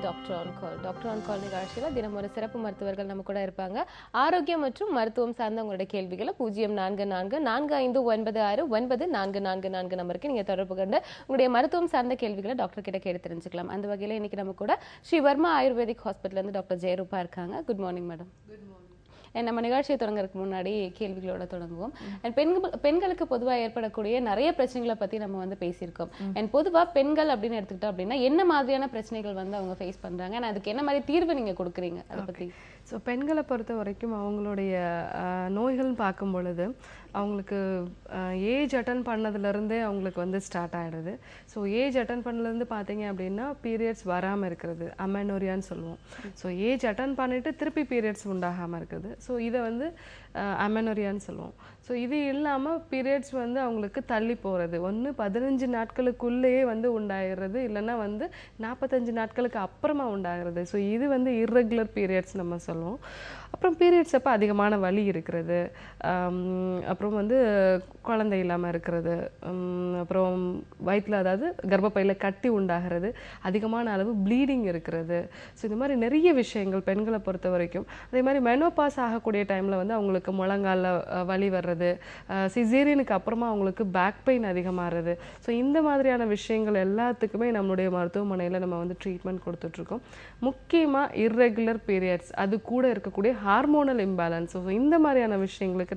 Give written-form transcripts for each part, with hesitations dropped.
Doctor on call. Doctor on கால் நிகழ்ச்சியில் தினம் ஒரு சிறப்பு மருத்துவர்கள் நம்ம கூட இருப்பாங்க. ஆரோக்கியம் மற்றும் மருத்துவம் சார்ந்த உங்களுடைய கேள்விகளை 0444969444 நம்பருக்கு நீங்க தொடர்பு கொண்டு உங்களுடைய மருத்துவம் சார்ந்த கேள்விகளை டாக்டர் கிட்ட கேட்டு தெரிஞ்சுக்கலாம். அந்த வகையில் இன்னைக்கு நம்ம கூட ஸ்ரீ வர்மா ஆயுர்வேதிக் ஹாஸ்பிட்டல்ல இருந்து டாக்டர் ஜெயரூபா இருக்காங்க. Good morning madam. நம்ம நிகழ்ச்சியை தொடங்குறதுக்கு முன்னாடி கேள்விகளோட தொடங்குவோம். பெண்களுக்கு பொதுவாக ஏற்படக்கூடிய நிறைய பிரச்சனைகளை பத்தி நம்ம வந்து பேசியிருக்கோம். பொதுவா பெண்கள் அப்படின்னு எடுத்துக்கிட்டோம் அப்படின்னா என்ன மாதிரியான பிரச்சனைகள் வந்து அவங்க ஃபேஸ் பண்றாங்க, அதுக்கு என்ன மாதிரி தீர்வு நீங்க கொடுக்குறீங்க, அதை பத்தி? ஸோ பெண்களை பொறுத்த வரைக்கும் அவங்களுடைய நோய்கள்னு பார்க்கும் பொழுது அவங்களுக்கு ஏஜ் அட்டன் பண்ணதுலேருந்தே அவங்களுக்கு வந்து ஸ்டார்ட் ஆகிடுது. ஸோ ஏஜ் அட்டன் பண்ணலேருந்து பார்த்தீங்க அப்படின்னா பீரியட்ஸ் வராமல் இருக்கிறது, அமெனோரியான்னு சொல்லுவோம். ஸோ ஏஜ் அட்டன் பண்ணிவிட்டு திருப்பி பீரியட்ஸ் உண்டாகாமல் இருக்குது. ஸோ இதை வந்து அமெனோரியான்னு சொல்லுவோம். ஸோ இது இல்லாமல் பீரியட்ஸ் வந்து அவங்களுக்கு தள்ளி போகிறது, ஒன்று 15 நாட்களுக்குள்ளேயே வந்து உண்டாகிறது, இல்லைன்னா வந்து 45 நாட்களுக்கு அப்புறமா உண்டாகிறது. ஸோ இது வந்து இர்ரெகுலர் பீரியட்ஸ் நம்ம சொல்லுவோம். அப்புறம் பீரியட்ஸ் அப்போ அதிகமான வலி இருக்கிறது, அப்புறம் வந்து குழந்தை இல்லாமல் இருக்கிறது, அப்புறம் வயிற்றில் அதாவது கர்ப்பப்பையில் கட்டி உண்டாகிறது, அதிகமான அளவு ப்ளீடிங் இருக்கிறது. ஸோ இந்த மாதிரி நிறைய விஷயங்கள் பெண்களை பொறுத்த வரைக்கும். அதே மாதிரி மெனோபாஸ் ஆகக்கூடிய டைமில் வந்து அவங்களுக்கு முழங்காலில் வலி வர்றது, சிசேரியனுக்கு அப்புறமா அவங்களுக்கு பேக் பெயின் அதிகமாகிறது. ஸோ இந்த மாதிரியான விஷயங்கள் எல்லாத்துக்குமே நம்மளுடைய மருத்துவமனையில் நம்ம வந்து ட்ரீட்மெண்ட் கொடுத்துட்ருக்கோம். முக்கியமாக இர்ரெகுலர் பீரியட்ஸ், அது கூட இருக்கக்கூடிய ஹார்மோனல் இம்பேலன்ஸ், இந்த மாதிரியான விஷயங்களுக்கு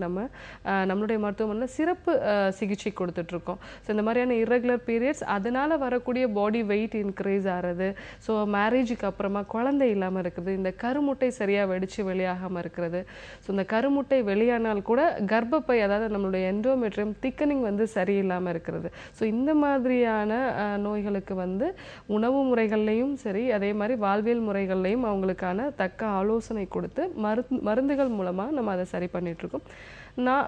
நம்மளுடைய மருத்துவமனையில் சிறப்பு சிகிச்சை கொடுத்துட்ருக்கோம். ஸோ இந்த மாதிரியான இர்ரெகுலர் பீரியட்ஸ் அதனால் வரக்கூடிய பாடி வெயிட் இன்க்ரீஸ் ஆகிறது, ஸோ மேரேஜுக்கு அப்புறமா குழந்தை இல்லாமல் இருக்குது, இந்த கருமுட்டை சரியாக வெடித்து வெளியாகாமல் இருக்கிறது. ஸோ இந்த கருமுட்டை வெளியானால் கூட கர்ப்பப்பை அதாவது நம்மளுடைய எண்டோமெட்ரியம் திக்கனிங் வந்து சரியில்லாமல் இருக்கிறது. ஸோ இந்த மாதிரியான நோய்களுக்கு வந்து உணவு முறைகள்லையும் சரி, அதே மாதிரி வாழ்வியல் முறைகள்லையும் அவங்களுக்கான தக்க ஆலோசனை கொடுத்து மருந்துகள் மூலமாக நம்ம அதை சரி பண்ணிகிட்ருக்கோம்.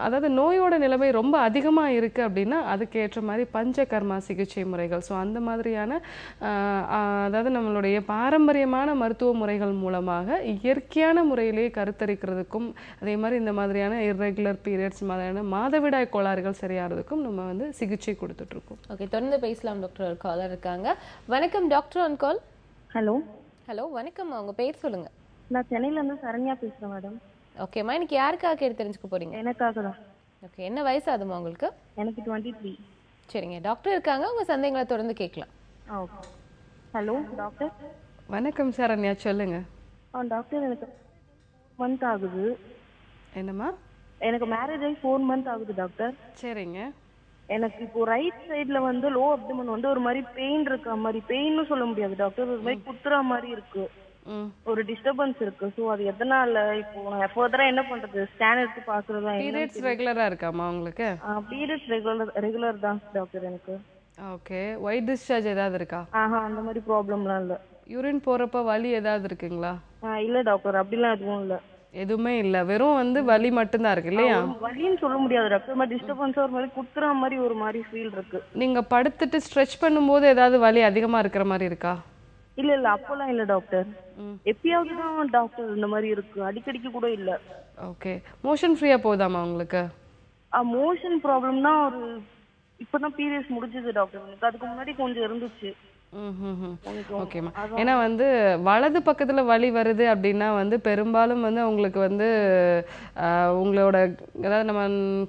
அதாவது நோயோட நிலைமை ரொம்ப அதிகமாக இருக்குது அப்படின்னா அதுக்கேற்ற மாதிரி பஞ்சகர்மா சிகிச்சை முறைகள், ஸோ அந்த மாதிரியான அதாவது நம்மளுடைய பாரம்பரியமான மருத்துவ முறைகள் மூலமாக இயற்கையான முறையிலேயே கருத்தரிக்கிறதுக்கும், அதே மாதிரி இந்த மாதிரியான இர்ரெகுலர் பீரியட்ஸ் மாதிரியான மாதவிடாய் கோளாறுகள் சரியாகிறதுக்கும் நம்ம வந்து சிகிச்சை கொடுத்துட்ருக்கோம். ஓகே, தொடர்ந்து பேசலாம் டாக்டர். ஒரு காலர் இருக்காங்க. வணக்கம் doctor on call. Hello. Hello, வணக்கம். உங்க பேர் சொல்லுங்க. நான் சென்னையிலேருந்து சரண்யா பேசுகிறேன் மேடம். ஓகேம்மா, இன்னைக்கு யாருக்காக கேட்டு தெரிஞ்சுக்க போறீங்க? எனக்காக தான். ஓகே, என்ன வயசு ஆகுதுமா உங்களுக்கு? எனக்கு 23. சரிங்க, டாக்டர் இருக்காங்க, உங்க சந்தேகங்களை தொடர்ந்து கேட்கலாம். ஓகே. Hello doctor. வணக்கம் சரண்யா, சொல்லுங்க. டாக்டர், எனக்கு மந்த் ஆகுது. என்னம்மா? எனக்கு மேரேஜ் ஆகி 4 மந்த் ஆகுது டாக்டர். சரிங்க. எனக்கு இப்போ ரைட் சைடில் வந்து லோ அப்டமன் வந்து ஒரு மாதிரி பெயின் இருக்க மாதிரி, பெயின்னு சொல்ல முடியாது டாக்டர், ஒரு மாதிரி குத்துற மாதிரி இருக்கு, ஒரு டிஸ்டர்பன்ஸ் இருக்கு. ஸோ அது எதனால இப்போ நான் ஃபர்தரா என்ன பண்றது? ஸ்கேன் எடுத்து பாக்குறதா? பீரியட்ஸ் ரெகுலரா இருக்காமா உங்களுக்கு? பீரியட்ஸ் ரெகுலர் தான் டாக்டர் எனக்கு. ஓகே. ஒயிட் டிஸ்சார்ஜ் ஏதாவது இருக்கா? அந்த மாதிரி ப்ராப்ளம்லாம் இல்ல. யூரின் போறப்ப வலி ஏதாவது இருக்குங்களா? இல்ல டாக்டர், அப்படிலாம் எதுவும் இல்ல. எதுவுமே இல்ல, வெறும் வந்து வலி மட்டும் தான் இருக்கு இல்லையா? வலின்னு சொல்ல முடியாது டாக்டர், டிஸ்டர்பன்ஸ் ஒரு மாதிரி குத்துற மாதிரி ஒரு மாதிரி ஃபீல் இருக்கு. நீங்க படுத்துட்டு ஸ்ட்ரெச் பண்ணும்போது ஏதாவது வலி அதிகமா இருக்கிற மாதிரி இருக்கா? இல்ல இல்ல, அப்போலாம் இல்ல டாக்டர், எப்பயாவது தான் டாக்டர் இந்த மாதிரி இருக்கு, அடிக்கடிக்கு கூட இல்ல. ஓகே. மோஷன் ஃப்ரீயா போகுதாமா உங்களுக்கு? மோஷன் ப்ராப்ளம்னா ஒரு இப்பதான் பீரியட்ஸ் முடிஞ்சது டாக்டர், எனக்கு அதுக்கு முன்னாடி கொஞ்சம் இருந்துச்சு. ஓகேம்மா. ஏன்னா வந்து வலது பக்கத்துல வலி வருது அப்படின்னா வந்து பெரும்பாலும் வந்து உங்களுக்கு வந்து உங்களோட அதாவது நம்ம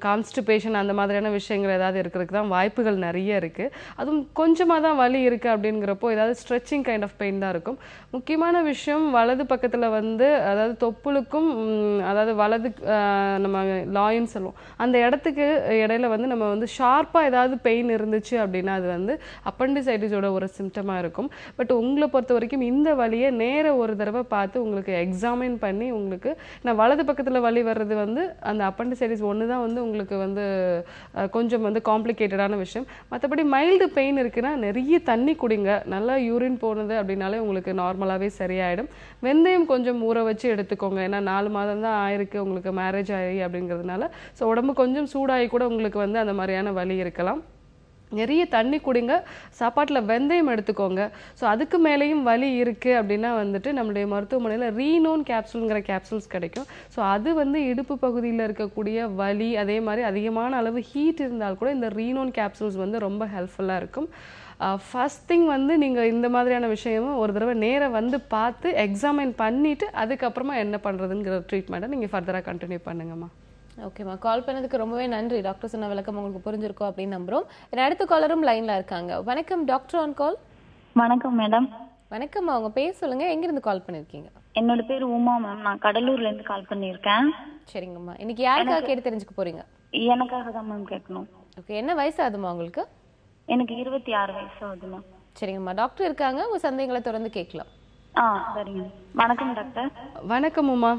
கான்ஸ்டிபேஷன் அந்த மாதிரியான விஷயங்கள் ஏதாவது இருக்கிறதுக்கு தான் வாய்ப்புகள் நிறைய இருக்கு. அதுவும் கொஞ்சமாக தான் வலி இருக்கு அப்படிங்கிறப்போ ஏதாவது ஸ்ட்ரெச்சிங் கைண்ட் ஆஃப் பெயின் தான் இருக்கும். முக்கியமான விஷயம் வலது பக்கத்துல வந்து அதாவது தொப்புளுக்கும் அதாவது வலது நம்ம லாயின்னு சொல்லுவோம், அந்த இடத்துக்கு இடையில வந்து நம்ம வந்து ஷார்ப்பா ஏதாவது பெயின் இருந்துச்சு அப்படின்னா அது வந்து அப்பண்டிசைட்டிஸோட ஒரு சிம்டமாக இருக்கும். பட் உங்களை பொறுத்த வரைக்கும் இந்த வலியை நேர ஒரு தடவை பார்த்து உங்களுக்கு எக்ஸாமின் பண்ணி உங்களுக்கு நான் வலது பக்கத்தில் வலி வர்றது வந்து அந்த அப்பண்டிசைட்டிஸ் ஒன்று தான் வந்து உங்களுக்கு வந்து கொஞ்சம் வந்து காம்ப்ளிகேட்டடான விஷயம். மற்றபடி மைல்டு பெயின் இருக்குன்னா நிறைய தண்ணி குடிங்க, நல்லா யூரின் போனது அப்படின்னாலே உங்களுக்கு நார்மலாகவே சரியாயிடும். வெந்தயம் கொஞ்சம் ஊற வச்சு எடுத்துக்கோங்க, ஏன்னா 4 மாதம் தான் ஆயிருக்கு உங்களுக்கு மேரேஜ் ஆகி அப்படிங்கிறதுனால. ஸோ உடம்பு கொஞ்சம் சூடாகி கூட உங்களுக்கு வந்து அந்த மாதிரியான வலி இருக்கலாம். நிறைய தண்ணி குடிங்க, சாப்பாட்டில் வெந்தயம் எடுத்துக்கோங்க. ஸோ அதுக்கு மேலேயும் வலி இருக்குது அப்படின்னா வந்துட்டு நம்மளுடைய மருத்துவமனையில் ரீனோன் கேப்சூலுங்கிற கேப்சூல்ஸ் கிடைக்கும். ஸோ அது வந்து இடுப்பு பகுதியில் இருக்கக்கூடிய வலி, அதே மாதிரி அதிகமான அளவு ஹீட் இருந்தால் கூட இந்த ரீனோன் கேப்சூல்ஸ் வந்து ரொம்ப ஹெல்ப்ஃபுல்லாக இருக்கும். ஃபர்ஸ்ட் திங் வந்து நீங்கள் இந்த மாதிரியான விஷயமும் ஒரு தடவை நேராக வந்து பார்த்து எக்ஸாமின் பண்ணிவிட்டு அதுக்கப்புறமா என்ன பண்ணுறதுங்கிற ட்ரீட்மெண்ட்டை நீங்கள் ஃபர்தராக கண்டினியூ பண்ணுங்கம்மா. ஓகேம்மா, கால் பண்ணதுக்கு ரொம்பவே நன்றி. டாக்டர் சொன்ன விளக்கம் உங்களுக்கு புரிஞ்சிருக்கும் அப்படின்னு நம்புறோம். அடுத்த காலரும் லைன்ல இருக்காங்க. வணக்கம், டாக்டர் ஆன் கால். வணக்கம் மேடம். வணக்கம், அவங்க பேர் சொல்லுங்க, எங்க இருந்து கால் பண்ணிருக்கீங்க? என்னோட பேர் உமா மேம், நான் கடலூர்ல இருந்து கால் பண்ணிருக்கேன். சரிங்கம்மா, இன்னைக்கு யாருக்காக கேட்டு தெரிஞ்சுக்க போறீங்க? எனக்காக தான் மேம் கேட்கணும். ஓகே, என்ன வயசு ஆகுதுமா உங்களுக்கு? எனக்கு 26 வயசு ஆகுது மேம். சரிங்கம்மா, டாக்டர் இருக்காங்க, உங்க சந்தேகங்களை தொடர்ந்து கேட்கலாம். சரிங்க. வணக்கம் டாக்டர். வணக்கம் உமா.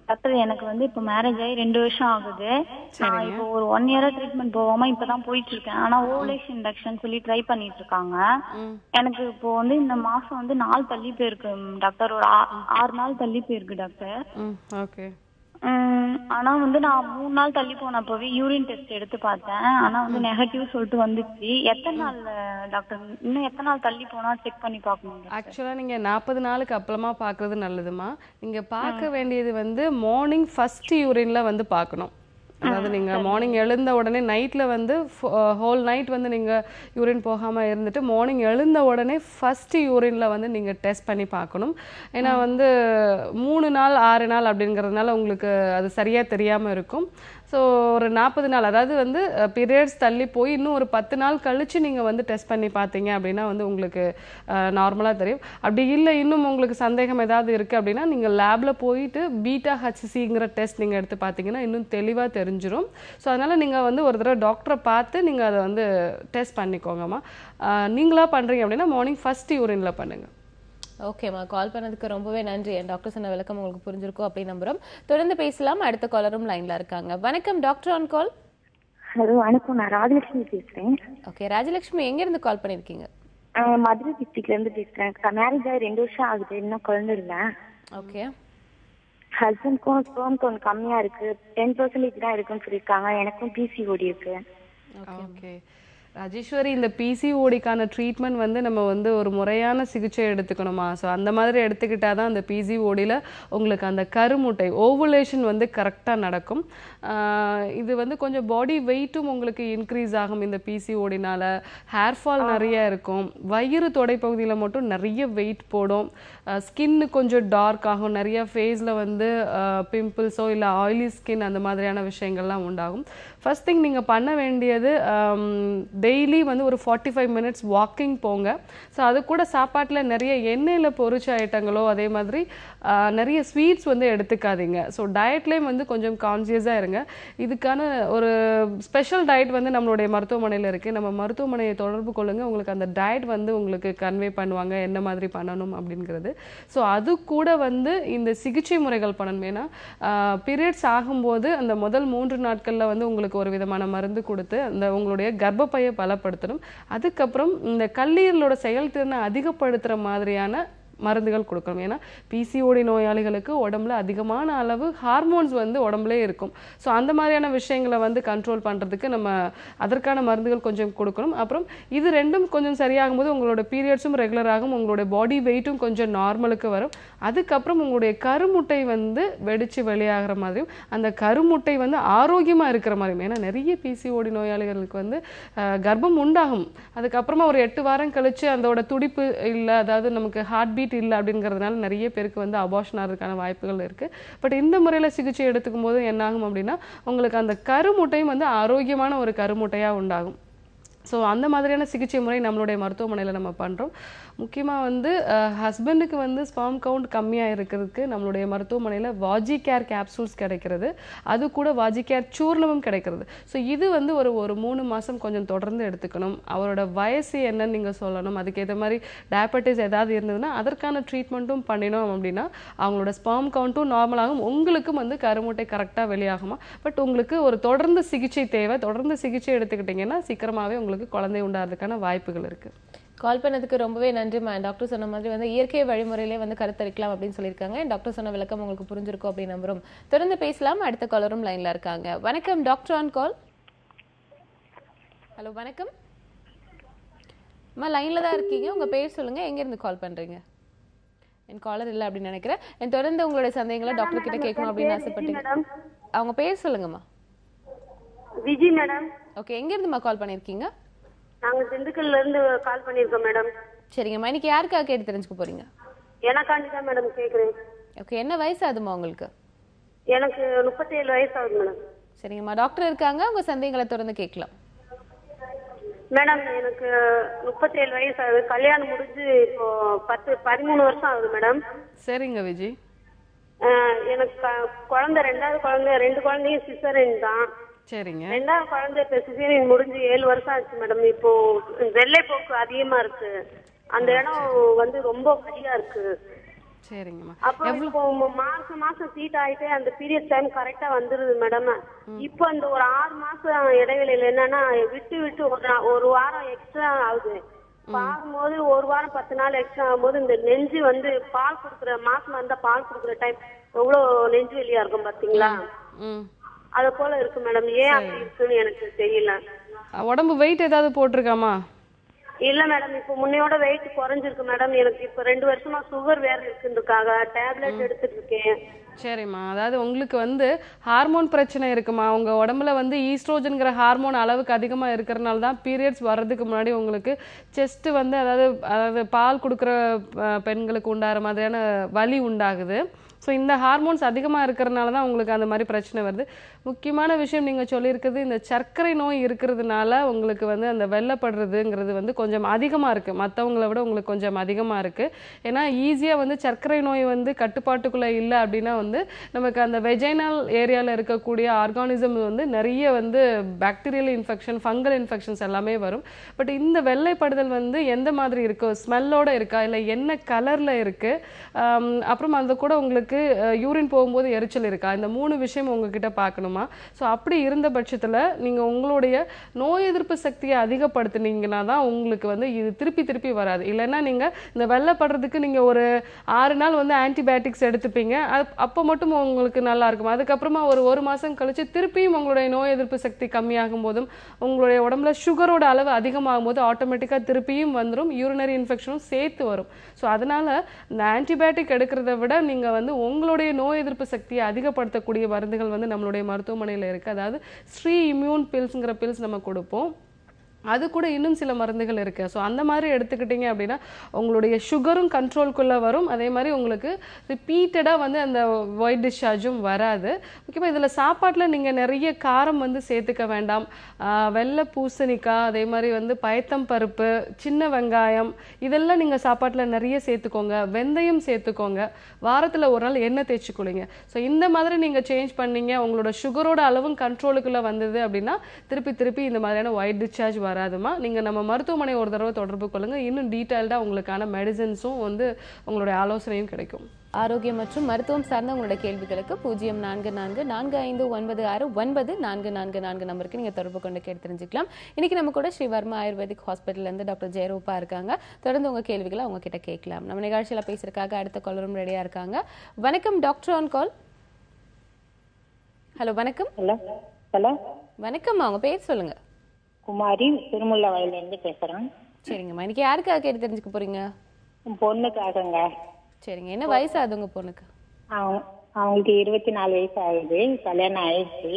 டாக்டர், எனக்கு வந்து இப்ப மேரேஜ் ஆகி 2 வருஷம் ஆகுது. நான் இப்போ ஒரு 1 இயரா ட்ரீட்மெண்ட் போகாம இப்பதான் போயிட்டு இருக்கேன். ஆனா ஓவலேஷன் இண்டக்ஷன் சொல்லி ட்ரை பண்ணிட்டு இருக்காங்க. எனக்கு இப்போ வந்து இந்த மாசம் வந்து 4 தள்ளி போயிருக்கு டாக்டர், ஒரு 6 நாள் தள்ளி போயிருக்கு டாக்டர். ஓகே. ஆனா வந்து நான் 3 நாள் தள்ளி போனப்பவே யூரின் டெஸ்ட் எடுத்து பார்த்தேன். ஆனா வந்து நெகட்டிவ் சொல்லிட்டு வந்துச்சு. எத்தனை நாள் டாக்டர், இன்னும் எத்தனை நாள் தள்ளி போனா செக் பண்ணி பார்க்கணும்? ஆக்சுவலா நீங்க 40 நாளுக்கு அப்புறமா பாக்குறது நல்லதுமா. நீங்க பார்க்க வேண்டியது வந்து மார்னிங் ஃபர்ஸ்ட் யூரின்ல வந்து பார்க்கணும். அதாவது நீங்க மார்னிங் எழுந்த உடனே நைட்ல வந்து ஹோல் நைட் வந்து நீங்க யூரின் போகாம இருந்துட்டு மார்னிங் எழுந்த உடனே ஃபர்ஸ்ட் யூரின்ல வந்து நீங்க டெஸ்ட் பண்ணி பார்க்கணும். ஏன்னா வந்து 3 நாள் 6 நாள் அப்படிங்கிறதுனால உங்களுக்கு அது சரியா தெரியாம இருக்கும். ஸோ ஒரு 40 நாள், அதாவது வந்து பீரியட்ஸ் தள்ளி போய் இன்னும் ஒரு 10 நாள் கழிச்சு நீங்கள் வந்து டெஸ்ட் பண்ணி பார்த்தீங்க அப்படின்னா வந்து உங்களுக்கு நார்மலாக தெரியும். அப்படி இல்லை இன்னும் உங்களுக்கு சந்தேகம் ஏதாவது இருக்குது அப்படின்னா நீங்கள் லேபில் போயிட்டு பீட்டா ஹெச்சிங்கிற டெஸ்ட் நீங்கள் எடுத்து பார்த்தீங்கன்னா இன்னும் தெளிவாக தெரிஞ்சிடும். ஸோ அதனால் நீங்கள் வந்து ஒரு தடவை டாக்டரை பார்த்து நீங்கள் அதை வந்து டெஸ்ட் பண்ணிக்கோங்கம்மா. நீங்களாக பண்ணுறீங்க அப்படின்னா மார்னிங் ஃபர்ஸ்ட் யூரினில் பண்ணுங்கள். ஓகேம்மா, கால் பண்ணதுக்கு ரொம்பவே நன்றி. டாக்டர் சொன்ன விளக்கம் உங்களுக்கு புரிஞ்சிருக்கும் அப்படின்னு நம்புறோம். தொடர்ந்து பேசலாம். அடுத்த காலரும் லைன்ல இருக்காங்க. வணக்கம், டாக்டர் ஆன் கால். ஹலோ வணக்கம், நான் ராஜலட்சுமி பேசுறேன். ஓகே ராஜலட்சுமி, எங்க இருந்து கால் பண்ணிருக்கீங்க? மதுரை டிஸ்ட்ரிக்ட்ல இருந்து பேசுறேன். மேரேஜ் ஆகி 2 வருஷம் ஆகுது, இன்னும் குழந்தை இல்லை. ஓகே. ஹஸ்பண்ட்க்கும் ஸ்பெர்ம் கவுண்ட் கம்மியா இருக்கு, 10% தான் இருக்குன்னு சொல்லியிருக்காங்க. எனக்கும் பிசிஓடி இருக்கு. ஓகே ராஜேஸ்வரி, இந்த பிசிஓடிக்கான ட்ரீட்மெண்ட் வந்து நம்ம வந்து ஒரு முறையான சிகிச்சை எடுத்துக்கணுமா? ஸோ அந்த மாதிரி எடுத்துக்கிட்டால் தான் அந்த பிசிஓடியில் உங்களுக்கு அந்த கருமுட்டை ஓவுலேஷன் வந்து கரெக்டாக நடக்கும். இது வந்து கொஞ்சம் பாடி வெயிட்டும் உங்களுக்கு இன்க்ரீஸ் ஆகும். இந்த பிசிஓடினால ஹேர் ஃபால் நிறைய இருக்கும். வயிறு தொடைப்பகுதியில் மட்டும் நிறைய வெயிட் போடும். ஸ்கின்னு கொஞ்சம் டார்க் ஆகும். நிறைய ஃபேஸில் வந்து பிம்பிள்ஸோ இல்லை ஆயிலி ஸ்கின் அந்த மாதிரியான விஷயங்கள்லாம் உண்டாகும். ஃபர்ஸ்ட் திங் நீங்கள் பண்ண வேண்டியது டெய்லி வந்து ஒரு 45 மினிட்ஸ் வாக்கிங் போங்க. ஸோ அது கூட சாப்பாட்டில் நிறைய எண்ணெயில் பொரிச்ச ஐட்டங்களோ அதே மாதிரி நிறைய ஸ்வீட்ஸ் வந்து எடுத்துக்காதீங்க. ஸோ டயட்லேயும் வந்து கொஞ்சம் கான்சியஸாக இருங்க. இதுக்கான ஒரு ஸ்பெஷல் டயட் வந்து நம்மளுடைய மருத்துவமனையில் இருக்குது. நம்ம மருத்துவமனையை தொடர்பு கொள்ளுங்கள். உங்களுக்கு அந்த டயட் வந்து உங்களுக்கு கன்வே பண்ணுவாங்க என்ன மாதிரி பண்ணணும் அப்படிங்கிறது. ஸோ அது கூட வந்து இந்த சிகிச்சை முறைகள் பண்ணணும். ஏன்னா பீரியட்ஸ் ஆகும்போது அந்த முதல் 3 நாட்களில் வந்து உங்களுக்கு ஒரு விதமான மருந்து கொடுத்து அந்த உங்களுடைய கர்ப்பப்பையை பலப்படுத்தணும். அதுக்கப்புறம் இந்த கல்லீரலோட செயல்திறனை அதிகப்படுத்துகிற மாதிரியான மருந்துகள் கொடுக்கணும். ஏன்னா பிசிஓடி நோயாளிகளுக்கு உடம்புல அதிகமான அளவு ஹார்மோன்ஸ் வந்து உடம்புலே இருக்கும். ஸோ அந்த மாதிரியான விஷயங்களை வந்து கண்ட்ரோல் பண்ணுறதுக்கு நம்ம அதற்கான மருந்துகள் கொஞ்சம் கொடுக்கணும். அப்புறம் இது ரெண்டும் கொஞ்சம் சரியாகும் போது உங்களோட பீரியட்ஸும் ரெகுலர் ஆகும், உங்களுடைய பாடி வெயிட்டும் கொஞ்சம் நார்மலுக்கு வரும். அதுக்கப்புறம் உங்களுடைய கருமுட்டை வந்து வெடித்து வெளியாகிற மாதிரியும் அந்த கருமுட்டை வந்து ஆரோக்கியமாக இருக்கிற மாதிரியும். ஏன்னா நிறைய பிசிஓடி நோயாளிகளுக்கு வந்து கர்ப்பம் உண்டாகும், அதுக்கப்புறமா ஒரு 8 வாரம் கழிச்சு அதோட துடிப்பு இல்லை, அதாவது நமக்கு ஹார்ட் பீட் இல்லை அப்படிங்கிறதுனால நிறைய பேருக்கு வந்து அபார்ஷன் ஆகிறதுக்கான வாய்ப்புகள் இருக்குது. பட் இந்த முறையில் சிகிச்சை எடுத்துக்கும் போது என்ன ஆகும் அப்படின்னா உங்களுக்கு அந்த கருமுட்டையும் வந்து ஆரோக்கியமான ஒரு கருமுட்டையாக உண்டாகும். ஸோ அந்த மாதிரியான சிகிச்சை முறை நம்மளுடைய மருத்துவமனையில் நம்ம பண்ணுறோம். முக்கியமாக வந்து ஹஸ்பண்டுக்கு வந்து ஸ்பெர்ம் கவுண்ட் கம்மியாக இருக்கிறதுக்கு நம்மளுடைய மருத்துவமனையில் வாஜி கேர் கேப்சூல்ஸ் கிடைக்கிறது, அது கூட வாஜி கேர் சூர்ணமும் கிடைக்கிறது. ஸோ இது வந்து ஒரு 3 மாதம் கொஞ்சம் தொடர்ந்து எடுத்துக்கணும். அவரோட வயசு என்னன்னு நீங்கள் சொல்லணும். அதுக்கேற்ற மாதிரி டயபெட்டிஸ் ஏதாவது இருந்ததுன்னா அதற்கான ட்ரீட்மெண்ட்டும் பண்ணினோம் அப்படின்னா அவங்களோட ஸ்பெர்ம் கவுண்ட்டும் நார்மலாகும், உங்களுக்கும் வந்து கருமுட்டை கரெக்டாக வெளியாகுமா. பட் உங்களுக்கு ஒரு தொடர்ந்து சிகிச்சை தேவை. தொடர்ந்து சிகிச்சை எடுத்துக்கிட்டிங்கன்னா சீக்கிரமாகவே உங்களுக்கு குழந்தை உண்டாகிறதுக்கான வாய்ப்புகள் இருக்குது. கால் பண்ணதுக்கு ரொம்பவே நன்றி. டாக்டர் சொன்ன மாதிரி வந்து இயற்கை வழிமுறையிலே வந்து கருத்தரிக்கலாம் அப்படின்னு சொல்லியிருக்காங்க. டாக்டர் சொன்ன விளக்கம் உங்களுக்கு புரிஞ்சிருக்கும் அப்படின்னு நம்புறோம். தொடர்ந்து பேசலாம். அடுத்த காலரும் லைன்ல இருக்காங்க. வணக்கம், டாக்டர் ஆன் கால். ஹலோ வணக்கம் அம்மா, லைன்ல தான் இருக்கீங்க. உங்க பேர் சொல்லுங்க, எங்க இருந்து கால் பண்றீங்க? என் காலர் இல்லை அப்படின்னு நினைக்கிறேன். தொடர்ந்து உங்களுடைய சந்தேகங்களை டாக்டர் கிட்ட கேட்கணும் அப்படின்னு ஆசைப்பட்டீங்க. அவங்க பேர் சொல்லுங்கம்மா. விஜி மேடம். ஓகே, எங்க இருந்துமா கால் பண்ணிருக்கீங்க? நாங்க திண்டுக்கல்ல இருந்து கால் பண்ணிருக்கோம் மேடம். சரிங்கம்மா, இன்னைக்கு யாருக்காக கேட்டு தெரிஞ்சுக்க போறீங்க? எனக்காண்டி தான் மேடம் கேக்குறேன். ஓகே, என்ன வயசு ஆகுதுமா உங்களுக்கு? எனக்கு 37 வயசு ஆகுது மேடம். சரிங்கம்மா, டாக்டர் இருக்காங்க, உங்க சந்தேகங்களை தொடர்ந்து கேட்கலாம். மேடம் எனக்கு 37 வயசு ஆகுது. கல்யாணம் முடிஞ்சு இப்போ 13 வருஷம் ஆகுது மேடம். சரிங்க விஜி. எனக்கு குழந்தை 2வது குழந்தை, 2 குழந்தையும் சிசேரியன் தான். சரிங்க. 2வது குழந்தை இப்ப சிசேரியன் முடிஞ்சு 7 வருஷம் ஆச்சு மேடம். இப்போ வெள்ளைப்போக்கு அதிகமா இருக்கு. அந்த இடம் வந்து ரொம்ப வலியா இருக்கு. சரிங்கம்மா. அப்புறம் இப்போ மாசம் சீட் ஆயிட்டே அந்த பீரியட் டைம் கரெக்டா வந்துருது மேடம். இப்போ அந்த ஒரு 6 மாசம் இடைவெளியில என்னன்னா விட்டு விட்டு ஒரு வாரம் எக்ஸ்ட்ரா ஆகுது. ஆகும்போது ஒரு வாரம் 10 நாள் எக்ஸ்ட்ரா ஆகும்போது இந்த நெஞ்சு வந்து பால் குடுக்குற மாசம் வந்தா பால் குடுக்குற டைம் எவ்வளவு நெஞ்சு வெளியா இருக்கும் பாத்தீங்களா? அத போல இருக்கு மேடம். ஏன் அப்படி இருக்குன்னு எனக்கு தெரியல. உடம்பு வெயிட் ஏதாவது போட்டிருக்காமா? இல்ல மேடம், இப்ப முன்னையோட வெயிட் குறைஞ்சிருக்கு மேடம். எனக்கு இப்ப 2 வருஷமா சுகர் வேற இருக்குன்றதுக்காக டேப்லெட் எடுத்துட்டு இருக்கேன். சரிம்மா, அதாவது உங்களுக்கு வந்து ஹார்மோன் பிரச்சனை இருக்குமா? உங்க உடம்புல வந்து ஈஸ்ட்ரோஜன்ங்கிற ஹார்மோன் அளவுக்கு அதிகமா இருக்கிறனால தான் பீரியட்ஸ் வர்றதுக்கு முன்னாடி உங்களுக்கு செஸ்ட் வந்து அதாவது பால் கொடுக்குற பெண்களுக்கு உண்டாகிற மாதிரியான வலி உண்டாகுது. ஸோ இந்த ஹார்மோன்ஸ் அதிகமாக இருக்கிறதுனால தான் உங்களுக்கு அந்த மாதிரி பிரச்சனை வருது. முக்கியமான விஷயம் நீங்கள் சொல்லியிருக்கிறது, இந்த சர்க்கரை நோய் இருக்கிறதுனால உங்களுக்கு வந்து அந்த வெள்ளைப்படுறதுங்கிறது வந்து கொஞ்சம் அதிகமாக இருக்குது. மற்றவங்கள விட உங்களுக்கு கொஞ்சம் அதிகமாக இருக்குது. ஏன்னா ஈஸியாக வந்து சர்க்கரை நோய் வந்து கட்டுப்பாட்டுக்குள்ளே இல்லை அப்படின்னா வந்து நமக்கு அந்த வெஜைனல் ஏரியாவில் இருக்கக்கூடிய ஆர்கானிசம் வந்து நிறைய வந்து பாக்டீரியல் இன்ஃபெக்ஷன், ஃபங்கல் இன்ஃபெக்ஷன்ஸ் எல்லாமே வரும். பட் இந்த வெள்ளைப்படுதல் வந்து எந்த மாதிரி இருக்கோ, ஸ்மெல்லோட இருக்கா, இல்லை என்ன கலரில் இருக்குது, அப்புறம் அந்த கூட உங்களுக்கு யூரின் போகும்போது எரிச்சல் இருக்கா, இந்த 3 விஷயம் உங்ககிட்ட பார்க்கணுமா? ஸோ அப்படி இருந்த பட்சத்தில் நீங்கள் உங்களுடைய நோய் எதிர்ப்பு சக்தியை அதிகப்படுத்தினீங்கன்னா தான் உங்களுக்கு வந்து இது திருப்பி வராது. இல்லைன்னா நீங்கள் இந்த வெள்ளைப்படுறதுக்கு நீங்கள் ஒரு 6 நாள் வந்து ஆன்டிபயோட்டிக்ஸ் எடுத்துப்பீங்க, அப்போ மட்டும் உங்களுக்கு நல்லா இருக்கும். அதுக்கப்புறமா ஒரு மாதம் கழிச்சு திருப்பியும் உங்களுடைய நோய் எதிர்ப்பு சக்தி கம்மியாகும் போதும் உங்களுடைய உடம்புல சுகரோட அளவு அதிகமாகும் போது ஆட்டோமேட்டிக்காக திருப்பியும் வந்துடும், யூரினரி இன்ஃபெக்ஷனும் சேர்த்து வரும். ஸோ அதனால இந்த ஆன்டிபயோட்டிக் எடுக்கிறத விட நீங்கள் வந்து உங்களுடைய நோய் எதிர்ப்பு சக்தியை அதிகப்படுத்தக்கூடிய மருந்துகள் வந்து நம்மளுடைய மருத்துவமனையில் இருக்குது. அதாவது ஸ்ரீ இம்யூன் பில்ஸ்ங்கிற பில்ஸ் நம்ம கொடுப்போம். அது கூட இன்னும் சில மருந்துகள் இருக்குது. ஸோ அந்த மாதிரி எடுத்துக்கிட்டிங்க அப்படின்னா உங்களுடைய சுகரும் கண்ட்ரோல்குள்ளே வரும். அதே மாதிரி உங்களுக்கு ரிப்பீட்டடாக வந்து அந்த ஒயிட் டிஸ்சார்ஜும் வராது. முக்கியமாக இதில் சாப்பாட்டில் நீங்கள் நிறைய காரம் வந்து சேர்த்துக்க வேண்டாம். வெள்ளை பூசணிக்காய், அதே மாதிரி வந்து பயத்தம் பருப்பு, சின்ன வெங்காயம், இதெல்லாம் நீங்கள் சாப்பாட்டில் நிறைய சேர்த்துக்கோங்க. வெந்தயம் சேர்த்துக்கோங்க. வாரத்தில் ஒரு நாள் எண்ணெய் தேய்ச்சி குளிங்க. ஸோ இந்த மாதிரி நீங்கள் சேஞ்ச் பண்ணீங்க, உங்களோட சுகரோட அளவும் கண்ட்ரோலுக்குள்ளே வந்தது அப்படின்னா திருப்பி இந்த மாதிரியான ஒயிட் டிஸ்சார்ஜ் வராதுமா. நீங்க நம்ம மருத்துவமனை ஒரு தடவை தொடர்பு கொள்ளுங்க. இன்னும் டீடைல்டா உங்களுக்கான மெடிசன்ஸும் வந்து உங்களுடைய ஆலோசனையும் கிடைக்கும். ஆரோக்கியம் மற்றும் மருத்துவம் சார்ந்த உங்களுடைய கேள்விகளுக்கு 0444569444 நம்பருக்கு நீங்க தொடர்பு கொண்டு கேட்டு தெரிஞ்சுக்கலாம். இன்னைக்கு நம்ம கூட ஸ்ரீ வர்மா ஆயுர்வேதிக் ஹாஸ்பிட்டல்ல இருந்து டாக்டர் ஜெயரூபா இருக்காங்க. தொடர்ந்து உங்க கேள்விகளை அவங்க கிட்ட கேட்கலாம். நம்ம நிகழ்ச்சியில பேசுறதுக்காக அடுத்த காலரும் ரெடியா இருக்காங்க. வணக்கம், டாக்டர் ஆன் கால். ஹலோ, வணக்கம். ஹலோ, வணக்கம், அவங்க பேர் சொல்லுங்க. குமாரி, திருமுல்ல வயல்ல இருந்து பேசுறேன். சரிங்கம்மா, இன்னைக்கு யாருக்காக கேட்டு தெரிஞ்சுக்க போறீங்க? பொண்ணுக்காகங்க. சரிங்க, என்ன வயசு ஆகுது உங்க பொண்ணுக்கு? அவங்களுக்கு 24 வயசு ஆகுது. கல்யாணம் ஆயிடுச்சு.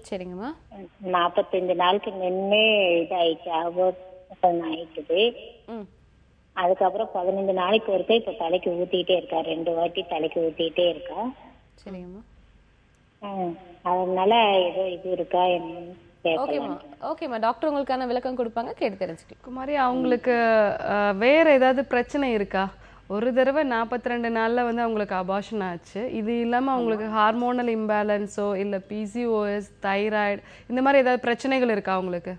சரிங்கம்மா. 45 நாளுக்கு முன்னே இதாயிடுச்சு, அபோர்ஷன் ஆயிடுது. அதுக்கப்புறம் 15 நாளைக்கு ஒருக்கா இப்ப தலைக்கு ஊத்திட்டே இருக்கா. 2 வாட்டி தலைக்கு ஊத்திட்டே இருக்கா. சரிங்கம்மா. அதனால ஏதோ இது இருக்கா என்னன்னு. ஓகேம்மா, டாக்டர் உங்களுக்கான விளக்கம் கொடுப்பாங்க, கேட்டு தெரிஞ்சுக்கலாம். குமாரி, அவங்களுக்கு வேற ஏதாவது பிரச்சனை இருக்கா? ஒரு தடவை 42 நாள்ல வந்து அவங்களுக்கு அபார்ஷன் ஆச்சு. இது இல்லாம அவங்களுக்கு ஹார்மோனல் இம்பேலன்ஸோ இல்ல PCOS, தைராய்டு, இந்த மாதிரி ஏதாவது பிரச்சனைகள் இருக்கா அவங்களுக்கு?